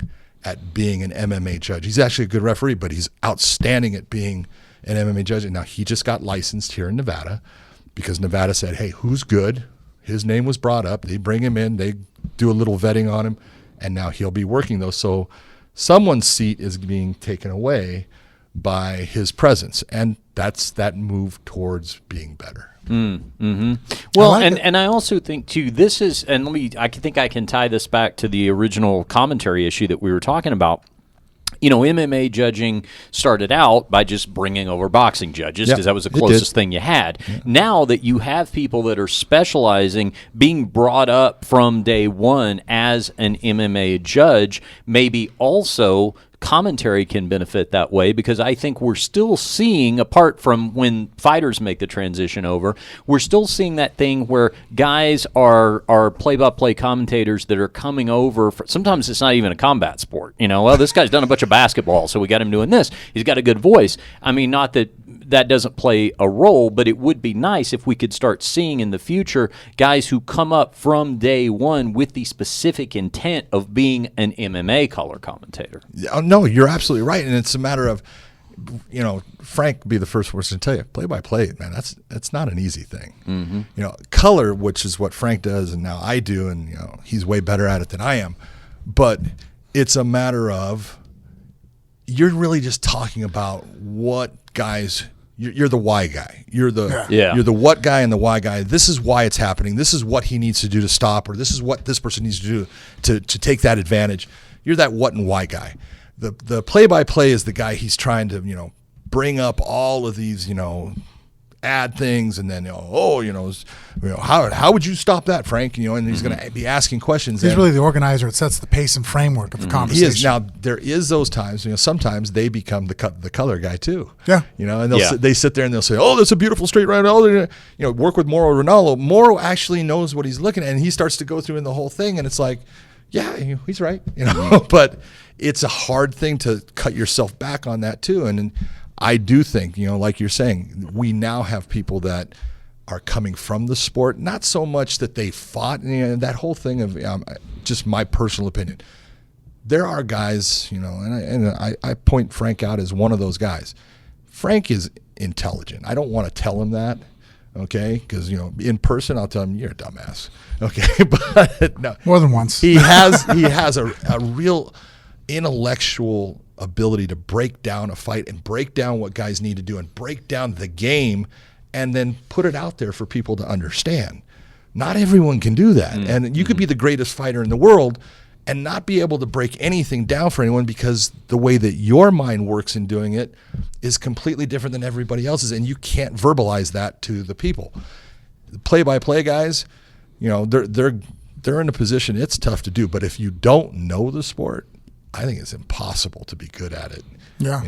at being an MMA judge. He's actually a good referee, but he's outstanding at being an MMA judge. And now he just got licensed here in Nevada because Nevada said, hey, who's good? His name was brought up. They bring him in. They do a little vetting on him, and now he'll be working those. So someone's seat is being taken away by his presence, and that's that move towards being better. Well, and I also think too, this is, and I think I can tie this back to the original commentary issue that we were talking about. MMA judging started out by just bringing over boxing judges because that was the closest thing you had. Yeah. Now that you have people that are specializing, being brought up from day one as an MMA judge, maybe also commentary can benefit that way, because I think we're still seeing, apart from when fighters make the transition over, we're still seeing that thing where guys are play-by-play commentators that are coming over. Sometimes it's not even a combat sport. Well, this guy's done a bunch of basketball, so we got him doing this. He's got a good voice. I mean, not that doesn't play a role, but it would be nice if we could start seeing in the future guys who come up from day one with the specific intent of being an MMA color commentator. No, you're absolutely right, and it's a matter of, Frank would be the first person to tell you, play-by-play, man, that's not an easy thing. Color, which is what Frank does, and now I do, and he's way better at it than I am, but it's a matter of, you're really just talking about what guys. You're the why guy. You're the what guy and the why guy. This is why it's happening. This is what he needs to do to stop, or this is what this person needs to do to take that advantage. You're that what and why guy. The play-by-play is the guy, he's trying to bring up all of these add things, and then how would you stop that, Frank? And he's going to be asking questions. He's really the organizer. It sets the pace and framework of the conversation. He is. Now there is those times. Sometimes they become the color guy too. Yeah. And they sit there and they'll say, "Oh, that's a beautiful straight right." Work with Mauro Ronaldo. Mauro actually knows what he's looking at, and he starts to go through in the whole thing, and it's like, yeah, he's right. But it's a hard thing to cut yourself back on that too, and I do think, like you're saying, we now have people that are coming from the sport, not so much that they fought, that whole thing of, just my personal opinion, there are guys, and I point Frank out as one of those guys. Frank is intelligent. I don't want to tell him that, okay? Because, in person, I'll tell him, you're a dumbass, okay? But no. More than once. He has a real intellectual ability to break down a fight and break down what guys need to do and break down the game and then put it out there for people to understand. Not everyone can do that. And you could be the greatest fighter in the world and not be able to break anything down for anyone because the way that your mind works in doing it is completely different than everybody else's, and you can't verbalize that to the people. The play-by-play guys, they're in a position it's tough to do, but if you don't know the sport, I think it's impossible to be good at it. Yeah.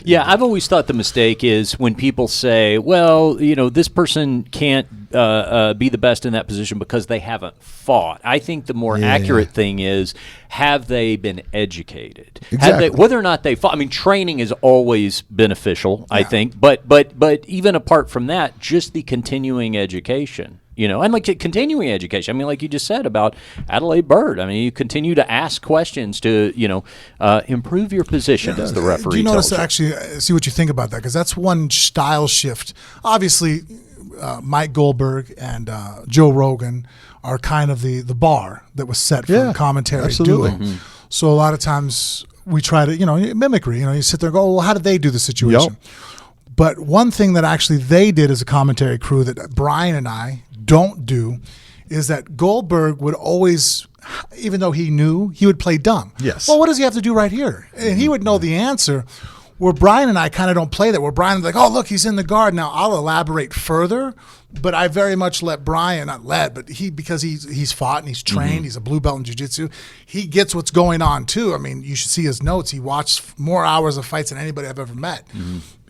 Yeah, I've always thought the mistake is when people say, well, this person can't be the best in that position because they haven't fought. I think the more accurate thing is, have they been educated? Exactly. Whether or not they fought. I mean, training is always beneficial, I think. But even apart from that, just the continuing education. And like continuing education. I mean, like you just said about Adelaide Bird. I mean, you continue to ask questions to, improve your position as the referee. Do you notice tells actually, see what you think about that? Because that's one style shift. Obviously, Mike Goldberg and Joe Rogan are kind of the bar that was set for commentary absolutely. duo. So a lot of times we try to, mimicry. You sit there and go, well, how did they do the situation? Yep. But one thing that actually they did as a commentary crew that Brian and I don't do is that Goldberg would always, even though he knew, he would play dumb. Yes. Well, what does he have to do right here? And he would know the answer. Where Brian and I kind of don't play that. Where Brian's like, oh, look, he's in the guard. Now, I'll elaborate further, but I very much let Brian, not let, but because he's fought and he's trained, he's a blue belt in jiu-jitsu, he gets what's going on too. I mean, you should see his notes. He watched more hours of fights than anybody I've ever met.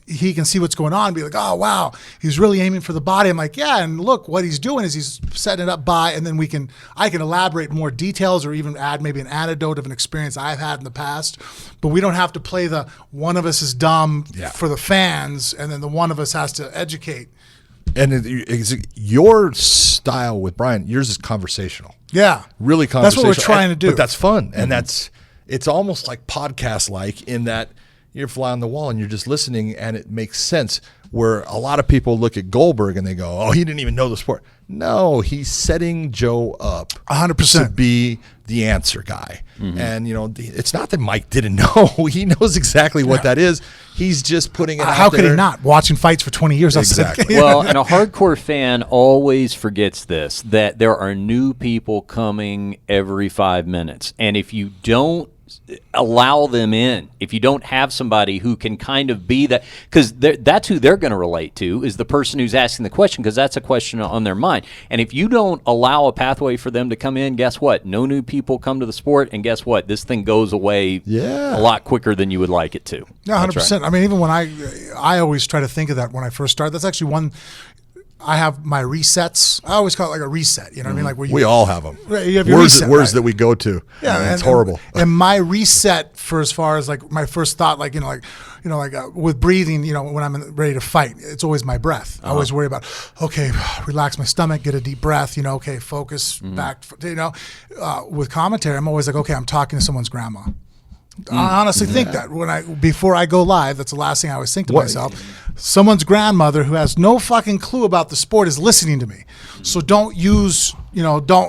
He can see what's going on and be like, oh, wow, he's really aiming for the body. I'm like, yeah, and look, what he's doing is he's setting it up and then I can elaborate more details or even add maybe an anecdote of an experience I've had in the past. But we don't have to play the one of us is dumb for the fans and then the one of us has to educate. And your style with Brian, yours is conversational. Yeah. Really conversational. That's what we're trying to do. But that's fun. And it's almost like podcast-like in that you're fly on the wall and you're just listening and it makes sense. Where a lot of people look at Goldberg and they go, oh, he didn't even know the sport. No, he's setting Joe up 100% to be the answer guy. And, it's not that Mike didn't know. He knows exactly what that is. He's just putting it out How there. could he not? Watching fights for 20 years. Exactly. Well, and a hardcore fan always forgets this, that there are new people coming every 5 minutes. And if you don't allow them in, if you don't have somebody who can kind of be that, because that's who they're going to relate to, is the person who's asking the question, because that's a question on their mind. And if you don't allow a pathway for them to come in, guess what? No new people come to the sport, and guess what? This thing goes away a lot quicker than you would like it to. Yeah, 100%. Right. I mean, even when I always try to think of that when I first start. That's actually one. I have my resets. I always call it like a reset. You know what I mean? Like where we all have them. Right, you have your words reset, words that we go to. Yeah, it's horrible. And my reset for as far as like my first thought, with breathing, when I'm ready to fight, it's always my breath. I always worry about, okay, relax my stomach, get a deep breath. Okay, focus back. With commentary, I'm always like, okay, I'm talking to someone's grandma. I honestly think that before I go live, that's the last thing I always think to myself. Someone's grandmother who has no fucking clue about the sport is listening to me. So don't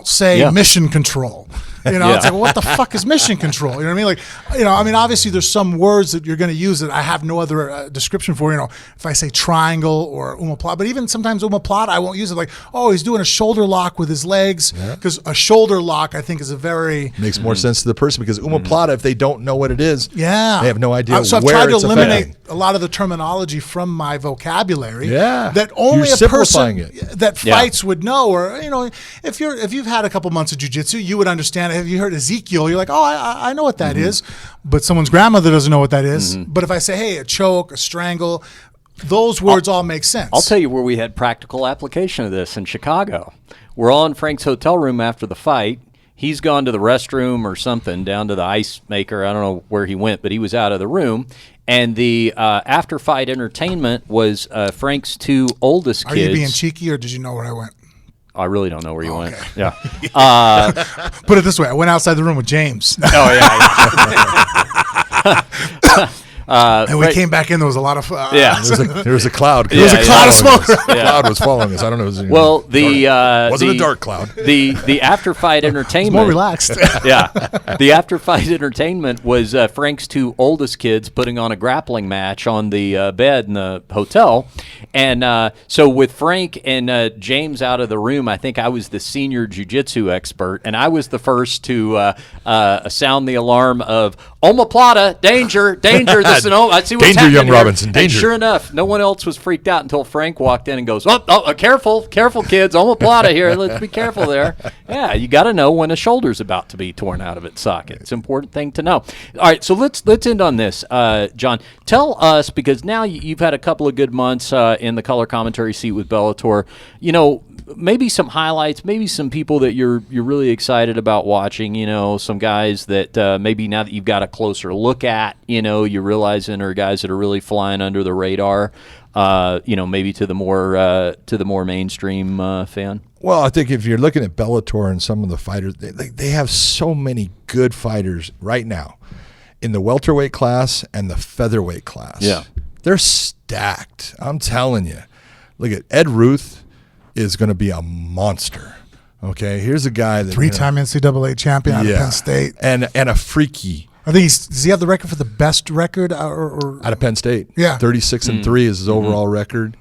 say mission control. It's like, well, what the fuck is mission control? You know what I mean? Like, obviously there's some words that you're going to use that I have no other description for, if I say triangle or omoplata, but even sometimes omoplata, I won't use it like, oh, he's doing a shoulder lock with his legs, because a shoulder lock, I think, is a very... Makes more sense to the person, because omoplata, if they don't know what it is, they have no idea so I've where tried to it's eliminate affecting. a lot of the terminology from my vocabulary that only you're a person that Yeah. fights would know, or if you've had a couple months of jiu-jitsu, you would understand it. Have you heard Ezekiel? You're like, oh, I know what that is, but someone's grandmother doesn't know what that is. But if I say, hey, a choke, a strangle, those words all make sense. I'll tell you where we had practical application of this in Chicago. We're all in Frank's hotel room after the fight. He's gone to the restroom or something, down to the ice maker. I don't know where he went, but he was out of the room. And the after-fight entertainment was Frank's two oldest kids. Are you being cheeky, or did you know where I went? I really don't know where you went. Yeah. Put it this way: I went outside the room with James. Oh yeah. And we came back in. There was a lot of There was a cloud. There was a cloud of smoke. The cloud was following us. I don't know. It was, Well, the wasn't a dark cloud. The after fight entertainment. More relaxed. Yeah, the after fight entertainment was Frank's two oldest kids putting on a grappling match on the bed in the hotel, and so with Frank and James out of the room, I think I was the senior jiu-jitsu expert, and I was the first to sound the alarm of omoplata, danger, danger. This is I see what's Danger, happening young here. Robinson, And danger. sure enough, no one else was freaked out until Frank walked in and goes, careful, kids, omoplata here. Let's be careful there. Yeah, you got to know when a shoulder's about to be torn out of its socket. It's an important thing to know. All right, so let's end on this, John. Tell us, because now you've had a couple of good months in the color commentary seat with Bellator. You know, maybe some highlights, maybe some people that you're really excited about watching. You know, some guys that maybe now that you've got a closer look at, you know, you're realizing are guys that are really flying under the radar. You know, maybe to the more mainstream fan. Well, I think if you're looking at Bellator and some of the fighters, they have so many good fighters right now in the welterweight class and the featherweight class. Yeah. They're stacked. I'm telling you. Look at Ed Ruth is going to be a monster. Okay, here's a guy that Three-time NCAA champion out of Penn State. And a freaky. I think does he have the record for the best record? Or Out of Penn State. Yeah. 36-3 is his overall record.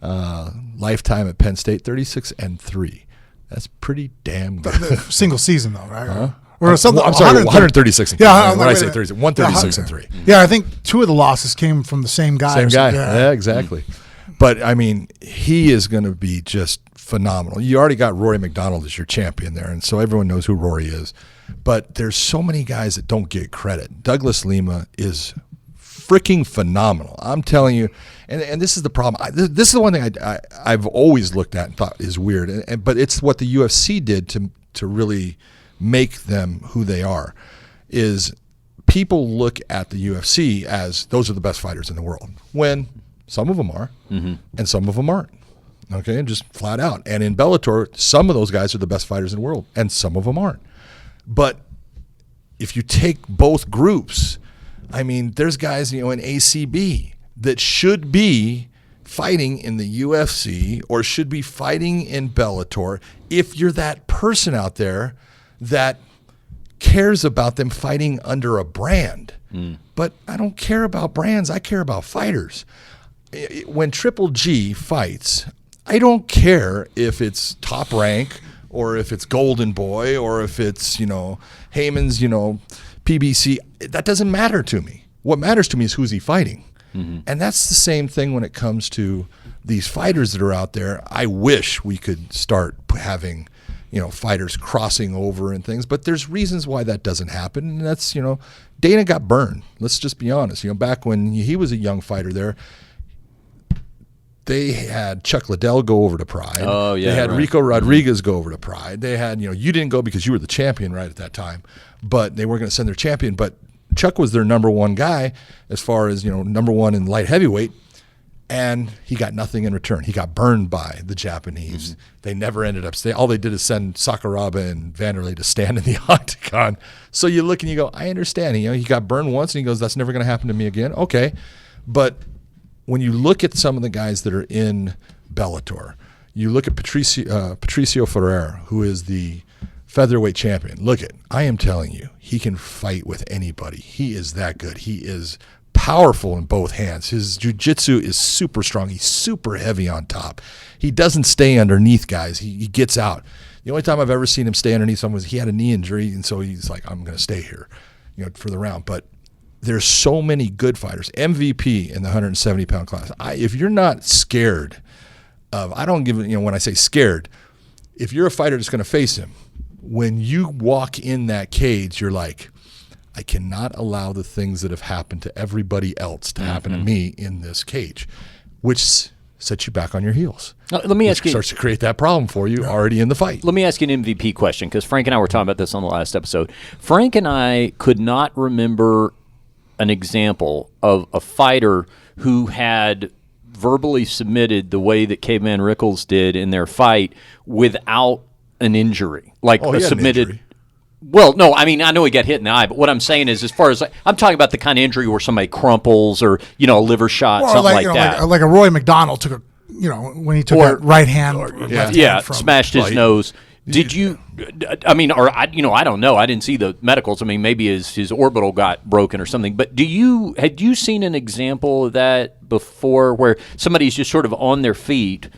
Lifetime at Penn State, 36-3. That's pretty damn good. single season though, right? Or something. I'm sorry, 136-3. Yeah, when I say 30, 136-3. Yeah, I think two of the losses came from the same guy. Same guy. Yeah. Yeah, exactly. But, I mean, he is going to be just phenomenal. You already got Rory McDonald as your champion there, and so everyone knows who Rory is. But there's so many guys that don't get credit. Douglas Lima is freaking phenomenal. I'm telling you, and this is the problem. This is the one thing I've always looked at and thought is weird, but it's what the UFC did to really make them who they are, is people look at the UFC as those are the best fighters in the world, when some of them are, and some of them aren't. Okay, and just flat out. And in Bellator, some of those guys are the best fighters in the world, and some of them aren't. But if you take both groups, I mean, there's guys, you know, in ACB that should be fighting in the UFC or should be fighting in Bellator if you're that person out there that cares about them fighting under a brand. But I don't care about brands. I care about fighters. When Triple G fights, I don't care if it's Top Rank or if it's Golden Boy or if it's, you know, Heyman's, you know, PBC. That doesn't matter to me. What matters to me is who's he fighting. And that's the same thing when it comes to these fighters that are out there. I wish we could start having, you know, fighters crossing over and things, but there's reasons why that doesn't happen. And that's, you know, Dana got burned. Let's just be honest. You know, back when he was a young fighter there, they had Chuck Liddell go over to Pride. Oh, yeah, they had right. Rico Rodriguez go over to Pride. They had, you know, you didn't go because you were the champion right at that time, but they weren't going to send their champion. But Chuck was their number one guy as far as, you know, number one in light heavyweight, and he got nothing in return. He got burned by the Japanese. They never ended up staying. All they did is send Sakuraba and Vanderlei to stand in the octagon. So you look and you go, I understand. You know, he got burned once, and he goes, that's never going to happen to me again. Okay, but when you look at some of the guys that are in Bellator, you look at Patricio Ferreira, who is the featherweight champion. Look at, I am telling you, he can fight with anybody. He is that good. He is powerful in both hands. His jiu-jitsu is super strong. He's super heavy on top. He doesn't stay underneath guys. He gets out. The only time I've ever seen him stay underneath someone was he had a knee injury, and so he's like, I'm going to stay here, you know, for the round. But there's so many good fighters. MVP in the 170-pound class. If you're not scared of, I don't give, you know, when I say scared, if you're a fighter that's going to face him, when you walk in that cage, you're like, I cannot allow the things that have happened to everybody else to happen to me in this cage, which sets you back on your heels. Let me ask you. Starts to create that problem for you already in the fight. Let me ask you an MVP question, because Frank and I were talking about this on the last episode. Frank and I could not remember an example of a fighter who had verbally submitted the way that Caveman Rickles did in their fight without an injury, like he had an submitted. injury. Well, no, I mean, I know he got hit in the eye, but what I'm saying is, as far as I'm talking about the kind of injury where somebody crumples or a liver shot, Or something like that. like a Roy McDonald took when he took that right hand, left hand from smashed his nose. Did you? I mean, or I don't know. I didn't see the medicals. I mean, maybe his orbital got broken or something. But had you seen an example of that before, where somebody's just sort of on their feet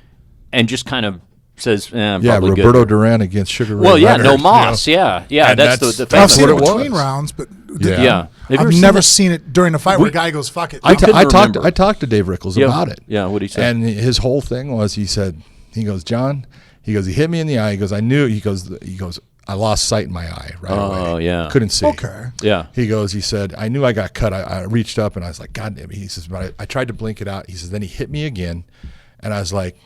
and just kind of says, probably Roberto good. Duran against Sugar Ray Well, yeah, Leonard, no Moss, yeah, And that's the I've that's seen what it it was. between rounds, but yeah. Have you I've seen never that? seen it during the fight where a guy goes, "Fuck it." I couldn't remember. talked to Dave Rickles about it. Yeah, what'd he say? And his whole thing was, he goes, John, he hit me in the eye. He goes, I knew. He goes, I lost sight in my eye right away. Oh, yeah. Couldn't see. Okay. Yeah. He said, I knew I got cut. I reached up and I was like, God damn it. He says, but I tried to blink it out. He says, then he hit me again. And I was like,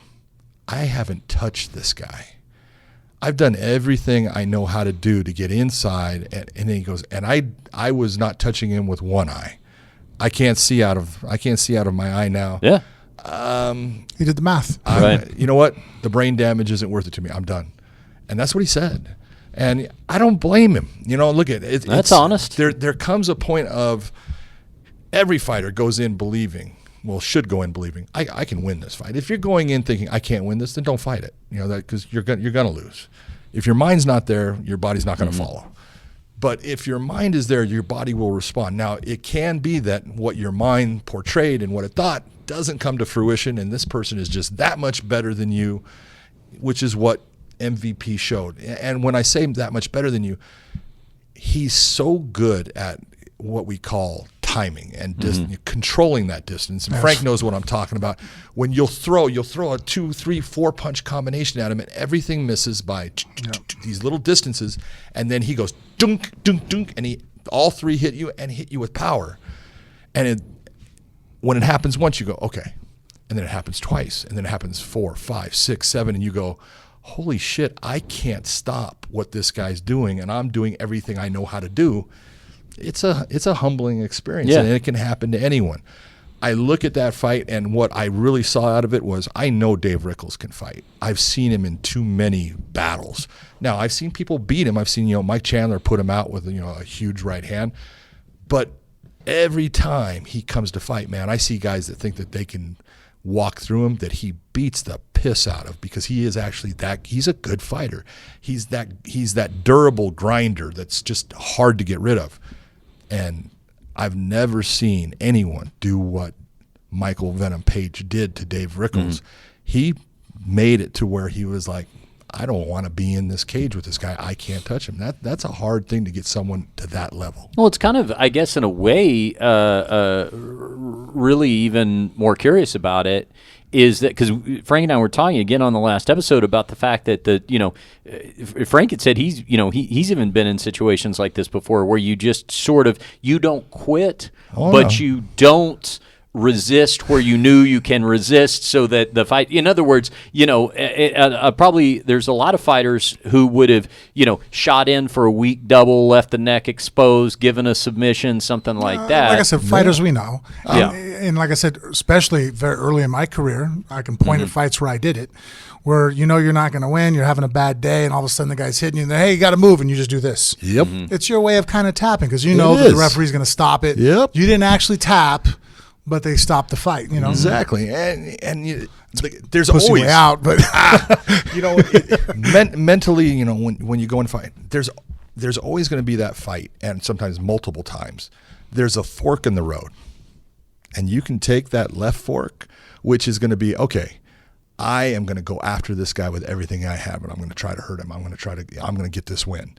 I haven't touched this guy. I've done everything I know how to do to get inside. And then he goes, and I was not touching him with one eye. I can't see out of my eye now. Yeah. He did the math. Right. You know what? The brain damage isn't worth it to me. I'm done. And that's what he said. And I don't blame him. Look at it. That's honest. There comes a point of every fighter goes in believing, should go in believing, I can win this fight. If you're going in thinking I can't win this, then don't fight it. Because you're going to lose. If your mind's not there, your body's not going to follow. But if your mind is there, your body will respond. Now, it can be that what your mind portrayed and what it thought doesn't come to fruition, and this person is just that much better than you, which is what MVP showed. And when I say that much better than you, he's so good at what we call timing and controlling that distance. And Frank knows what I'm talking about. When you'll throw a 2, 3, 4 punch combination at him, and everything misses by these little distances, and then he goes dunk, dunk, dunk, and all three hit you and hit you with power. And when it happens once, you go, okay. And then it happens twice, and then it happens 4, 5, 6, 7, and you go, holy shit, I can't stop what this guy's doing, and I'm doing everything I know how to do. It's a humbling experience, and it can happen to anyone. I look at that fight, and what I really saw out of it was, I know Dave Rickles can fight. I've seen him in too many battles. Now, I've seen people beat him. I've seen, Mike Chandler put him out with, a huge right hand. But every time he comes to fight, man, I see guys that think that they can walk through him, that he beats the piss out of, because he is actually he's a good fighter. He's that durable grinder that's just hard to get rid of. And I've never seen anyone do what Michael Venom Page did to Dave Rickles. He made it to where he was like, I don't want to be in this cage with this guy. I can't touch him. That's a hard thing to get someone to that level. Well, it's kind of, I guess, in a way, really even more curious about it is that, because Frank and I were talking again on the last episode about the fact that Frank had said he's even been in situations like this before, where you just sort of, you don't quit, but you don't resist where you knew you can resist, so that the fight, in other words, probably there's a lot of fighters who would have, shot in for a weak double, left the neck exposed, given a submission, something like that. Like I said, fighters we know. Yeah. And like I said, especially very early in my career, I can point at fights where I did it, where you're not going to win, you're having a bad day, and all of a sudden the guy's hitting you, and hey, you got to move, and you just do this. Yep. It's your way of kind of tapping, because you know that the referee's going to stop it. Yep. You didn't actually tap, but they stopped the fight, Exactly. And there's Pussy always way out, but mentally, when you go and fight, there's always going to be that fight, and sometimes multiple times. There's a fork in the road, and you can take that left fork, which is going to be, okay, I am going to go after this guy with everything I have, and I'm going to try to hurt him. I'm going to get this win.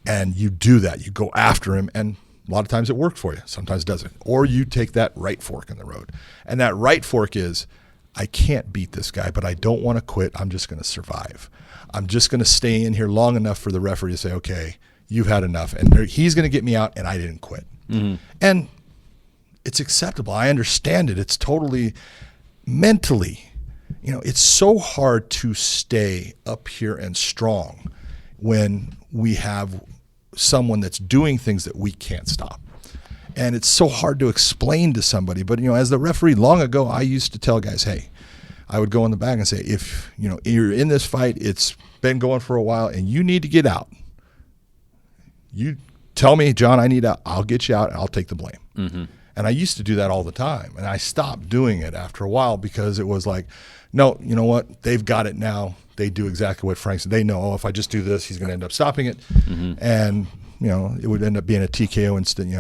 And you do that. You go after him, and a lot of times it worked for you. Sometimes it doesn't. Or you take that right fork in the road. And that right fork is, I can't beat this guy, but I don't want to quit. I'm just going to survive. I'm just going to stay in here long enough for the referee to say, okay, you've had enough. And he's going to get me out, and I didn't quit. And it's acceptable. I understand it. It's totally mentally, it's so hard to stay up here and strong when we have someone that's doing things that we can't stop. And it's so hard to explain to somebody. But, as the referee long ago, I used to tell guys, hey, I would go in the back and say, if, you're in this fight, it's been going for a while, and you need to get out. You tell me, John, I need out. I'll get you out, and I'll take the blame. Mm-hmm. And I used to do that all the time. And I stopped doing it after a while because it was like, no, you know what? They've got it now. They do exactly what Frank said. They know, if I just do this, he's going to end up stopping it. Mm-hmm. And, it would end up being a TKO instead,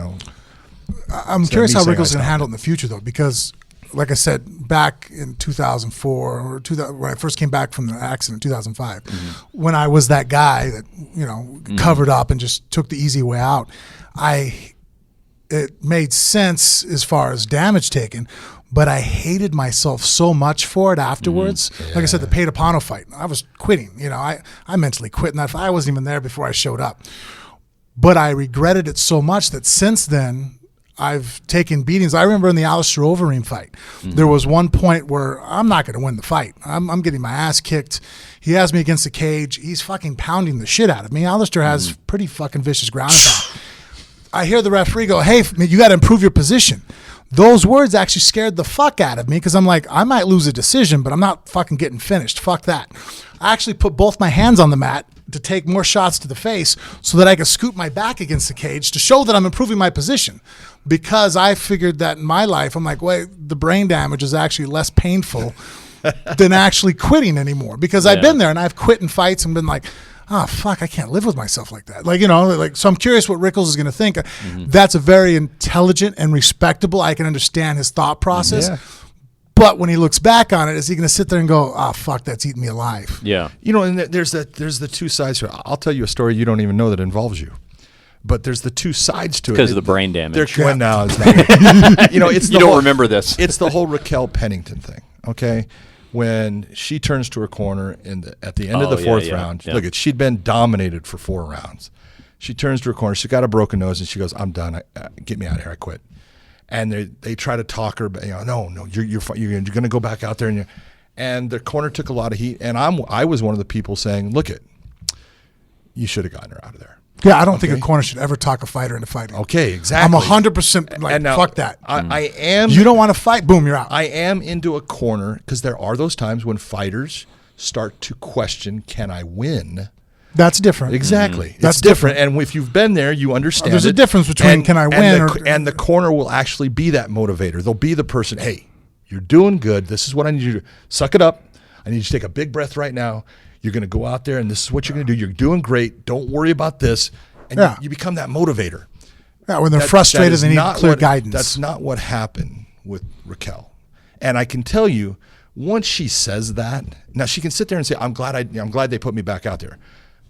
I'm curious how Rickles going to handle it in the future, though, because, like I said, back in 2004, or when I first came back from the accident in 2005, when I was that guy that, covered up and just took the easy way out, it made sense as far as damage taken, but I hated myself so much for it afterwards. Yeah. Like I said, the Paytapano fight, I was quitting. I mentally quit in that fight. I wasn't even there before I showed up. But I regretted it so much that since then, I've taken beatings. I remember in the Alistair Overeem fight, there was one point where I'm not going to win the fight. I'm getting my ass kicked. He has me against the cage. He's fucking pounding the shit out of me. Alistair has pretty fucking vicious ground attack. I hear the referee go, hey, you got to improve your position. Those words actually scared the fuck out of me because I'm like, I might lose a decision, but I'm not fucking getting finished. Fuck that. I actually put both my hands on the mat to take more shots to the face so that I could scoot my back against the cage to show that I'm improving my position. Because I figured that in my life, I'm like, wait, the brain damage is actually less painful than actually quitting anymore. Because I've been there and I've quit in fights and been like, oh, fuck, I can't live with myself like that. So I'm curious what Rickles is going to think. That's a very intelligent and respectable. I can understand his thought process. Yeah. But when he looks back on it, is he going to sit there and go, oh, fuck, that's eating me alive? Yeah. And there's the two sides to it. I'll tell you a story you don't even know that involves you. But there's the two sides to it. Because of the brain damage. Now it's not. It's you don't remember this. It's the whole Raquel Pennington thing, okay? When she turns to her corner at the end of the fourth round, look, she'd been dominated for 4 rounds. She turns to her corner. She's got a broken nose, and she goes, I'm done. Get me out of here. I quit. And they try to talk her, but no, you're going to go back out there, and the corner took a lot of heat. And I was one of the people saying, look you should have gotten her out of there. Yeah, I don't think a corner should ever talk a fighter into fighting. Okay, exactly. I'm 100% like, now, fuck that. I am. You don't want to fight? Boom, you're out. I am into a corner because there are those times when fighters start to question, can I win? That's different. Exactly. That's it's different. And if you've been there, you understand There's a difference between can I win and the corner will actually be that motivator. They'll be the person, hey, you're doing good. This is what I need you to do. Suck it up. I need you to take a big breath right now. You're going to go out there, and this is what you're going to do. You're doing great. Don't worry about this. And you become that motivator. Yeah, when they're frustrated, they need clear guidance. That's not what happened with Raquel. And I can tell you, once she says that, now she can sit there and say, I'm glad they put me back out there.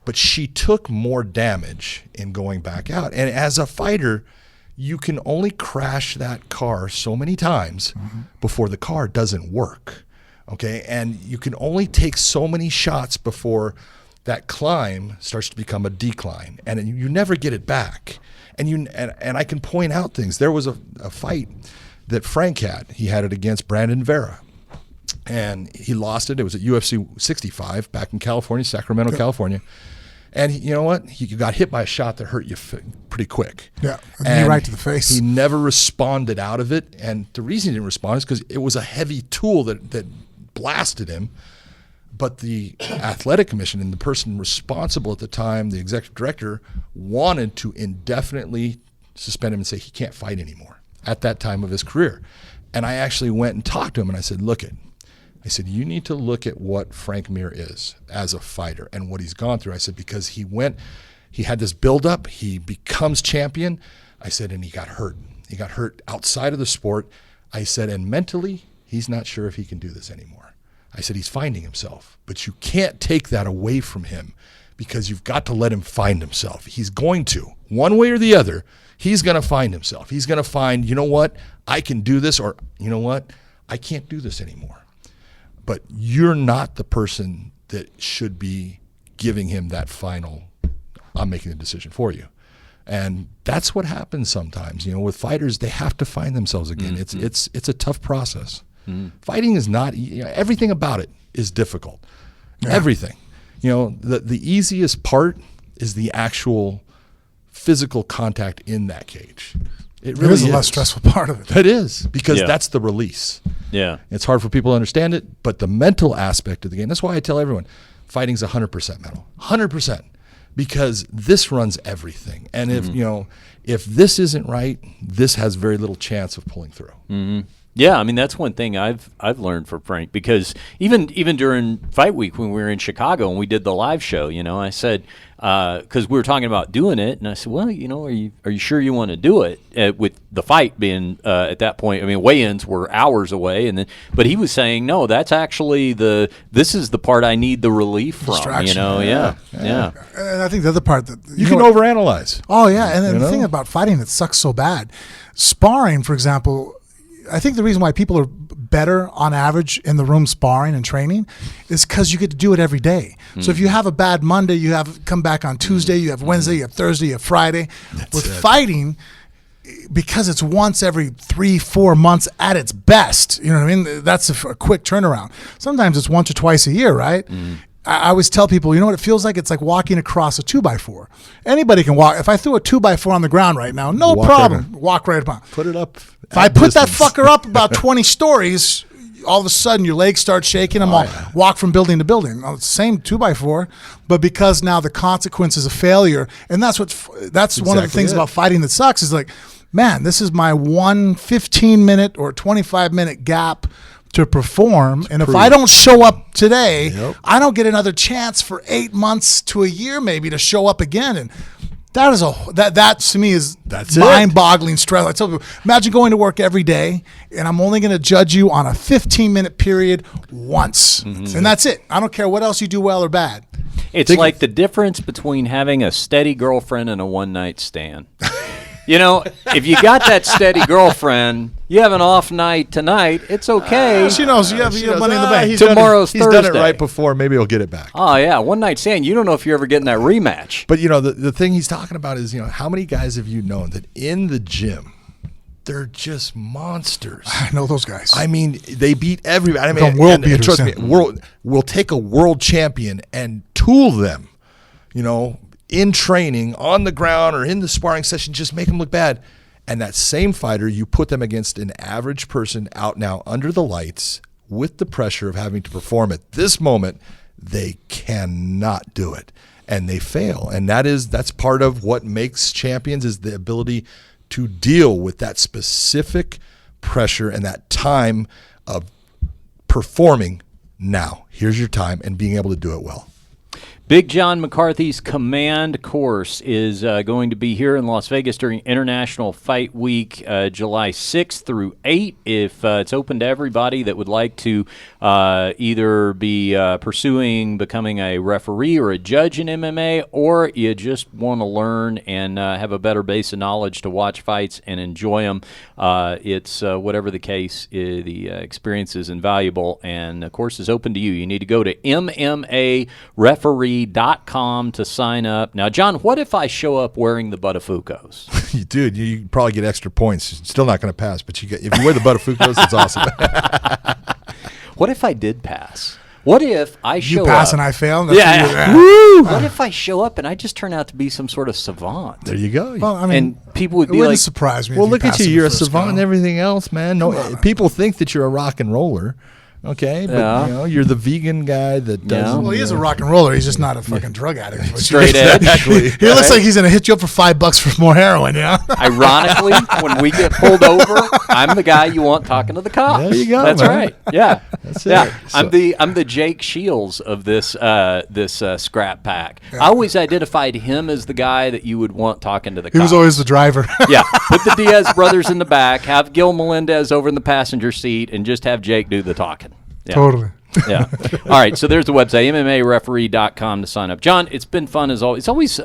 But she took more damage in going back out. And as a fighter, you can only crash that car so many times before the car doesn't work. Okay? And you can only take so many shots before that climb starts to become a decline. And you never get it back. And I can point out things. There was a fight that Frank had. He had it against Brandon Vera. And he lost it. It was at UFC 65 back in California, Sacramento, California. And you know what? He got hit by a shot that hurt you pretty quick. Yeah, knee right to the face. He never responded out of it. And the reason he didn't respond is because it was a heavy tool that blasted him. But the athletic commission and the person responsible at the time, the executive director, wanted to indefinitely suspend him and say he can't fight anymore at that time of his career. And I actually went and talked to him, and I said, I said, you need to look at what Frank Mir is as a fighter and what he's gone through. I said, because he had this buildup, he becomes champion. I said, and he got hurt. He got hurt outside of the sport. I said, and mentally, he's not sure if he can do this anymore. I said, he's finding himself, but you can't take that away from him because you've got to let him find himself. He's going to, one way or the other, he's going to find himself. He's going to find, you know what, I can do this, or you know what, I can't do this anymore. But you're not the person that should be giving him that final, I'm making the decision for you. And that's what happens sometimes. With fighters, they have to find themselves again. Mm-hmm. It's a tough process. Mm-hmm. Fighting is not, everything about it is difficult. Yeah. Everything. The easiest part is the actual physical contact in that cage. It It really is a less stressful part of it. It is, because Yeah. that's the release. Yeah. It's hard for people to understand it, but the mental aspect of the game, that's why I tell everyone, fighting's 100% mental. 100%. Because this runs everything. And if this isn't right, this has very little chance of pulling through. Mm-hmm. Yeah, I mean, that's one thing I've learned from Frank, because even during fight week when we were in Chicago and we did the live show, I said, because we were talking about doing it, and I said, well, are you sure you want to do it? With the fight being at that point, I mean, weigh-ins were hours away, but he was saying, no, that's actually this is the part I need the relief from. Distraction. Yeah. And I think the other part that You can overanalyze. Oh yeah, and then the thing about fighting that sucks so bad, sparring, for example. I think the reason why people are better on average in the room sparring and training is because you get to do it every day. So if you have a bad Monday, you have come back on Tuesday, you have Wednesday, you have Thursday, you have Friday. With fighting, because it's once every 3-4 months at its best, you know what I mean? That's a quick turnaround. Sometimes it's once or twice a year, right? I always tell people, you know what it feels like? It's like walking across a 2x4. Anybody can walk. If I threw a 2x4 on the ground right now, no problem. Walk right upon. Put it up. If I put that fucker up about 20 stories, all of a sudden your legs start shaking. I'm walk from building to building. It's the same 2x4, but because now the consequence is a failure, and that's one of the things about fighting that sucks is like, man, this is my 15-minute or 25-minute gap to perform, and if I don't show up today, I don't get another chance for 8 months to a year maybe to show up again. And that is that to me is mind-boggling stress. I tell people, imagine going to work every day, and I'm only going to judge you on a 15-minute period once, and that's it. I don't care what else you do well or bad. It's like the difference between having a steady girlfriend and a one-night stand. If you got that steady girlfriend, you have an off night tonight, it's okay. She knows you have money in the bank. Tomorrow's He's Thursday. done it right before. Maybe he'll get it back. Oh, yeah. One night stand. You don't know if you're ever getting that rematch. But, the thing he's talking about is, how many guys have you known that in the gym, they're just monsters? I know those guys. I mean, they beat everybody. I mean, world beaters. trust me, we'll take a world champion and tool them, in training, on the ground, or in the sparring session, just make them look bad. And that same fighter, you put them against an average person out now under the lights with the pressure of having to perform at this moment, they cannot do it. And they fail. And that's part of what makes champions, is the ability to deal with that specific pressure and that time of performing now. Here's your time, and being able to do it well. Big John McCarthy's Command course is going to be here in Las Vegas during International Fight Week, July 6th through 8th. If it's open to everybody that would like to either be pursuing becoming a referee or a judge in MMA, or you just want to learn and have a better base of knowledge to watch fights and enjoy them. It's whatever the case, the experience is invaluable, and the course is open to you. You need to go to MMAreferee.com to sign up. Now, John, what if I show up wearing the Buttafuoco's? Dude, you probably get extra points. Still not going to pass, but if you wear the Buttafuoco's, it's awesome. What if I did pass? What if I show up? You pass and I fail? Woo! What if I show up and I just turn out to be some sort of savant? There you go. Well, I mean, and people would it be wouldn't like, surprise me. Well, if look at passed you. in the You're a first savant and go. everything else, man. No, people think that you're a rock and roller. Okay, but you're the vegan guy that doesn't. Well, he is a rock and roller. He's just not a fucking drug addict. Straight edge. Exactly. He looks like he's going to hit you up for $5 for more heroin, yeah? Ironically, when we get pulled over, I'm the guy you want talking to the cops. There you go, That's man. right. Yeah. That's Yeah. it. I'm the Jake Shields of this scrap pack. I always identified him as the guy that you would want talking to the cops. He was always the driver. Yeah. Put the Diaz brothers in the back, have Gil Melendez over in the passenger seat, and just have Jake do the talking. Yeah. Totally. Yeah. All right. So there's the website, MMAreferee.com to sign up. John, it's been fun as always. It's always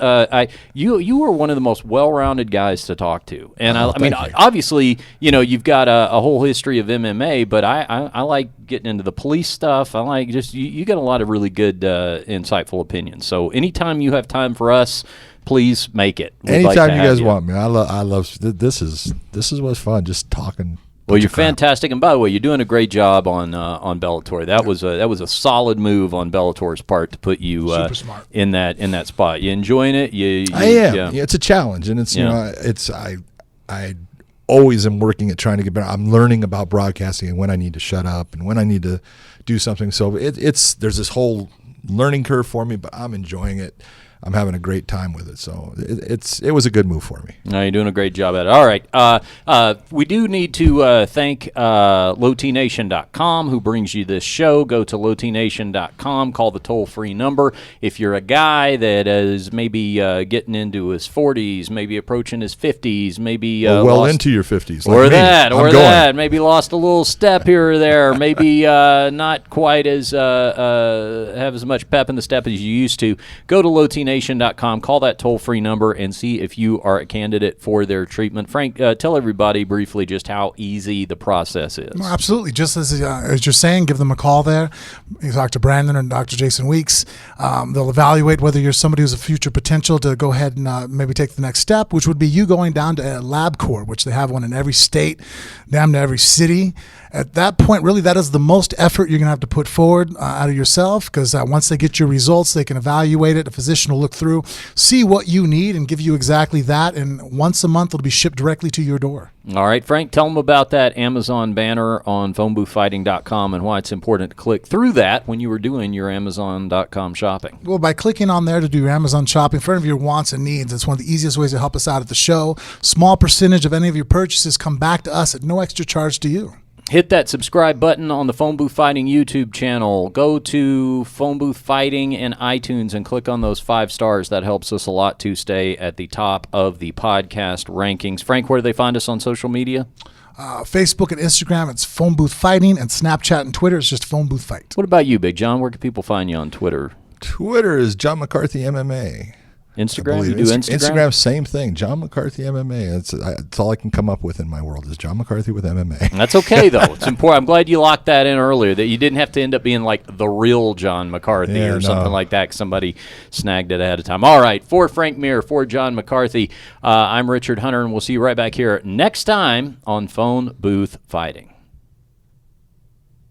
you are one of the most well-rounded guys to talk to, and I mean, obviously, you've got a whole history of MMA, but I like getting into the police stuff. I like just you got a lot of really good, insightful opinions. So anytime you have time for us, please make it. We'd like Anytime to you have guys want me, I love this is what's fun. Just talking. Well, you're fantastic, and by the way, you're doing a great job on Bellator. That was a solid move on Bellator's part to put you Super smart. in that spot. You enjoying it? I am. Yeah. It's a challenge, and it's I always am working at trying to get better. I'm learning about broadcasting and when I need to shut up and when I need to do something. So there's this whole learning curve for me, but I'm enjoying it. I'm having a great time with it. So it was a good move for me. No, you're doing a great job at it. All right. We do need to thank lowtnation.com, who brings you this show. Go to lowtnation.com, call the toll-free number. If you're a guy that is maybe getting into his 40s, maybe approaching his 50s, maybe into your 50s. Maybe lost a little step here or there, maybe not quite as have as much pep in the step as you used to, go to lowtnation.com, call that toll-free number, and see if you are a candidate for their treatment. Frank, tell everybody briefly just how easy the process is. No, absolutely. Just as you're saying, give them a call there. You talk to Brandon or Dr. Jason Weeks. They'll evaluate whether you're somebody who's a future potential to go ahead and maybe take the next step, which would be you going down to a LabCorp, which they have one in every state, damn near every city. At that point, really, that is the most effort you're going to have to put forward out of yourself, because once they get your results, they can evaluate it. A physician will look through, see what you need, and give you exactly that. And once a month, it'll be shipped directly to your door. All right, Frank, tell them about that Amazon banner on phoneboothfighting.com and why it's important to click through that when you were doing your Amazon.com shopping. Well, by clicking on there to do your Amazon shopping for any of your wants and needs, it's one of the easiest ways to help us out at the show. Small percentage of any of your purchases come back to us at no extra charge to you. Hit that subscribe button on the Phone Booth Fighting YouTube channel. Go to Phone Booth Fighting in iTunes and click on those 5 stars. That helps us a lot to stay at the top of the podcast rankings. Frank, where do they find us on social media? Facebook and Instagram, it's Phone Booth Fighting, and Snapchat and Twitter, it's just Phone Booth Fight. What about you, Big John? Where can people find you on Twitter? Twitter is John McCarthy MMA. Instagram? You do Instagram? Instagram, same thing. John McCarthy MMA. That's all I can come up with in my world is John McCarthy with MMA. That's okay, though. It's important. I'm glad you locked that in earlier, that you didn't have to end up being like the real John McCarthy or something like that, 'cause somebody snagged it ahead of time. All right. For Frank Mir, for John McCarthy, I'm Richard Hunter, and we'll see you right back here next time on Phone Booth Fighting.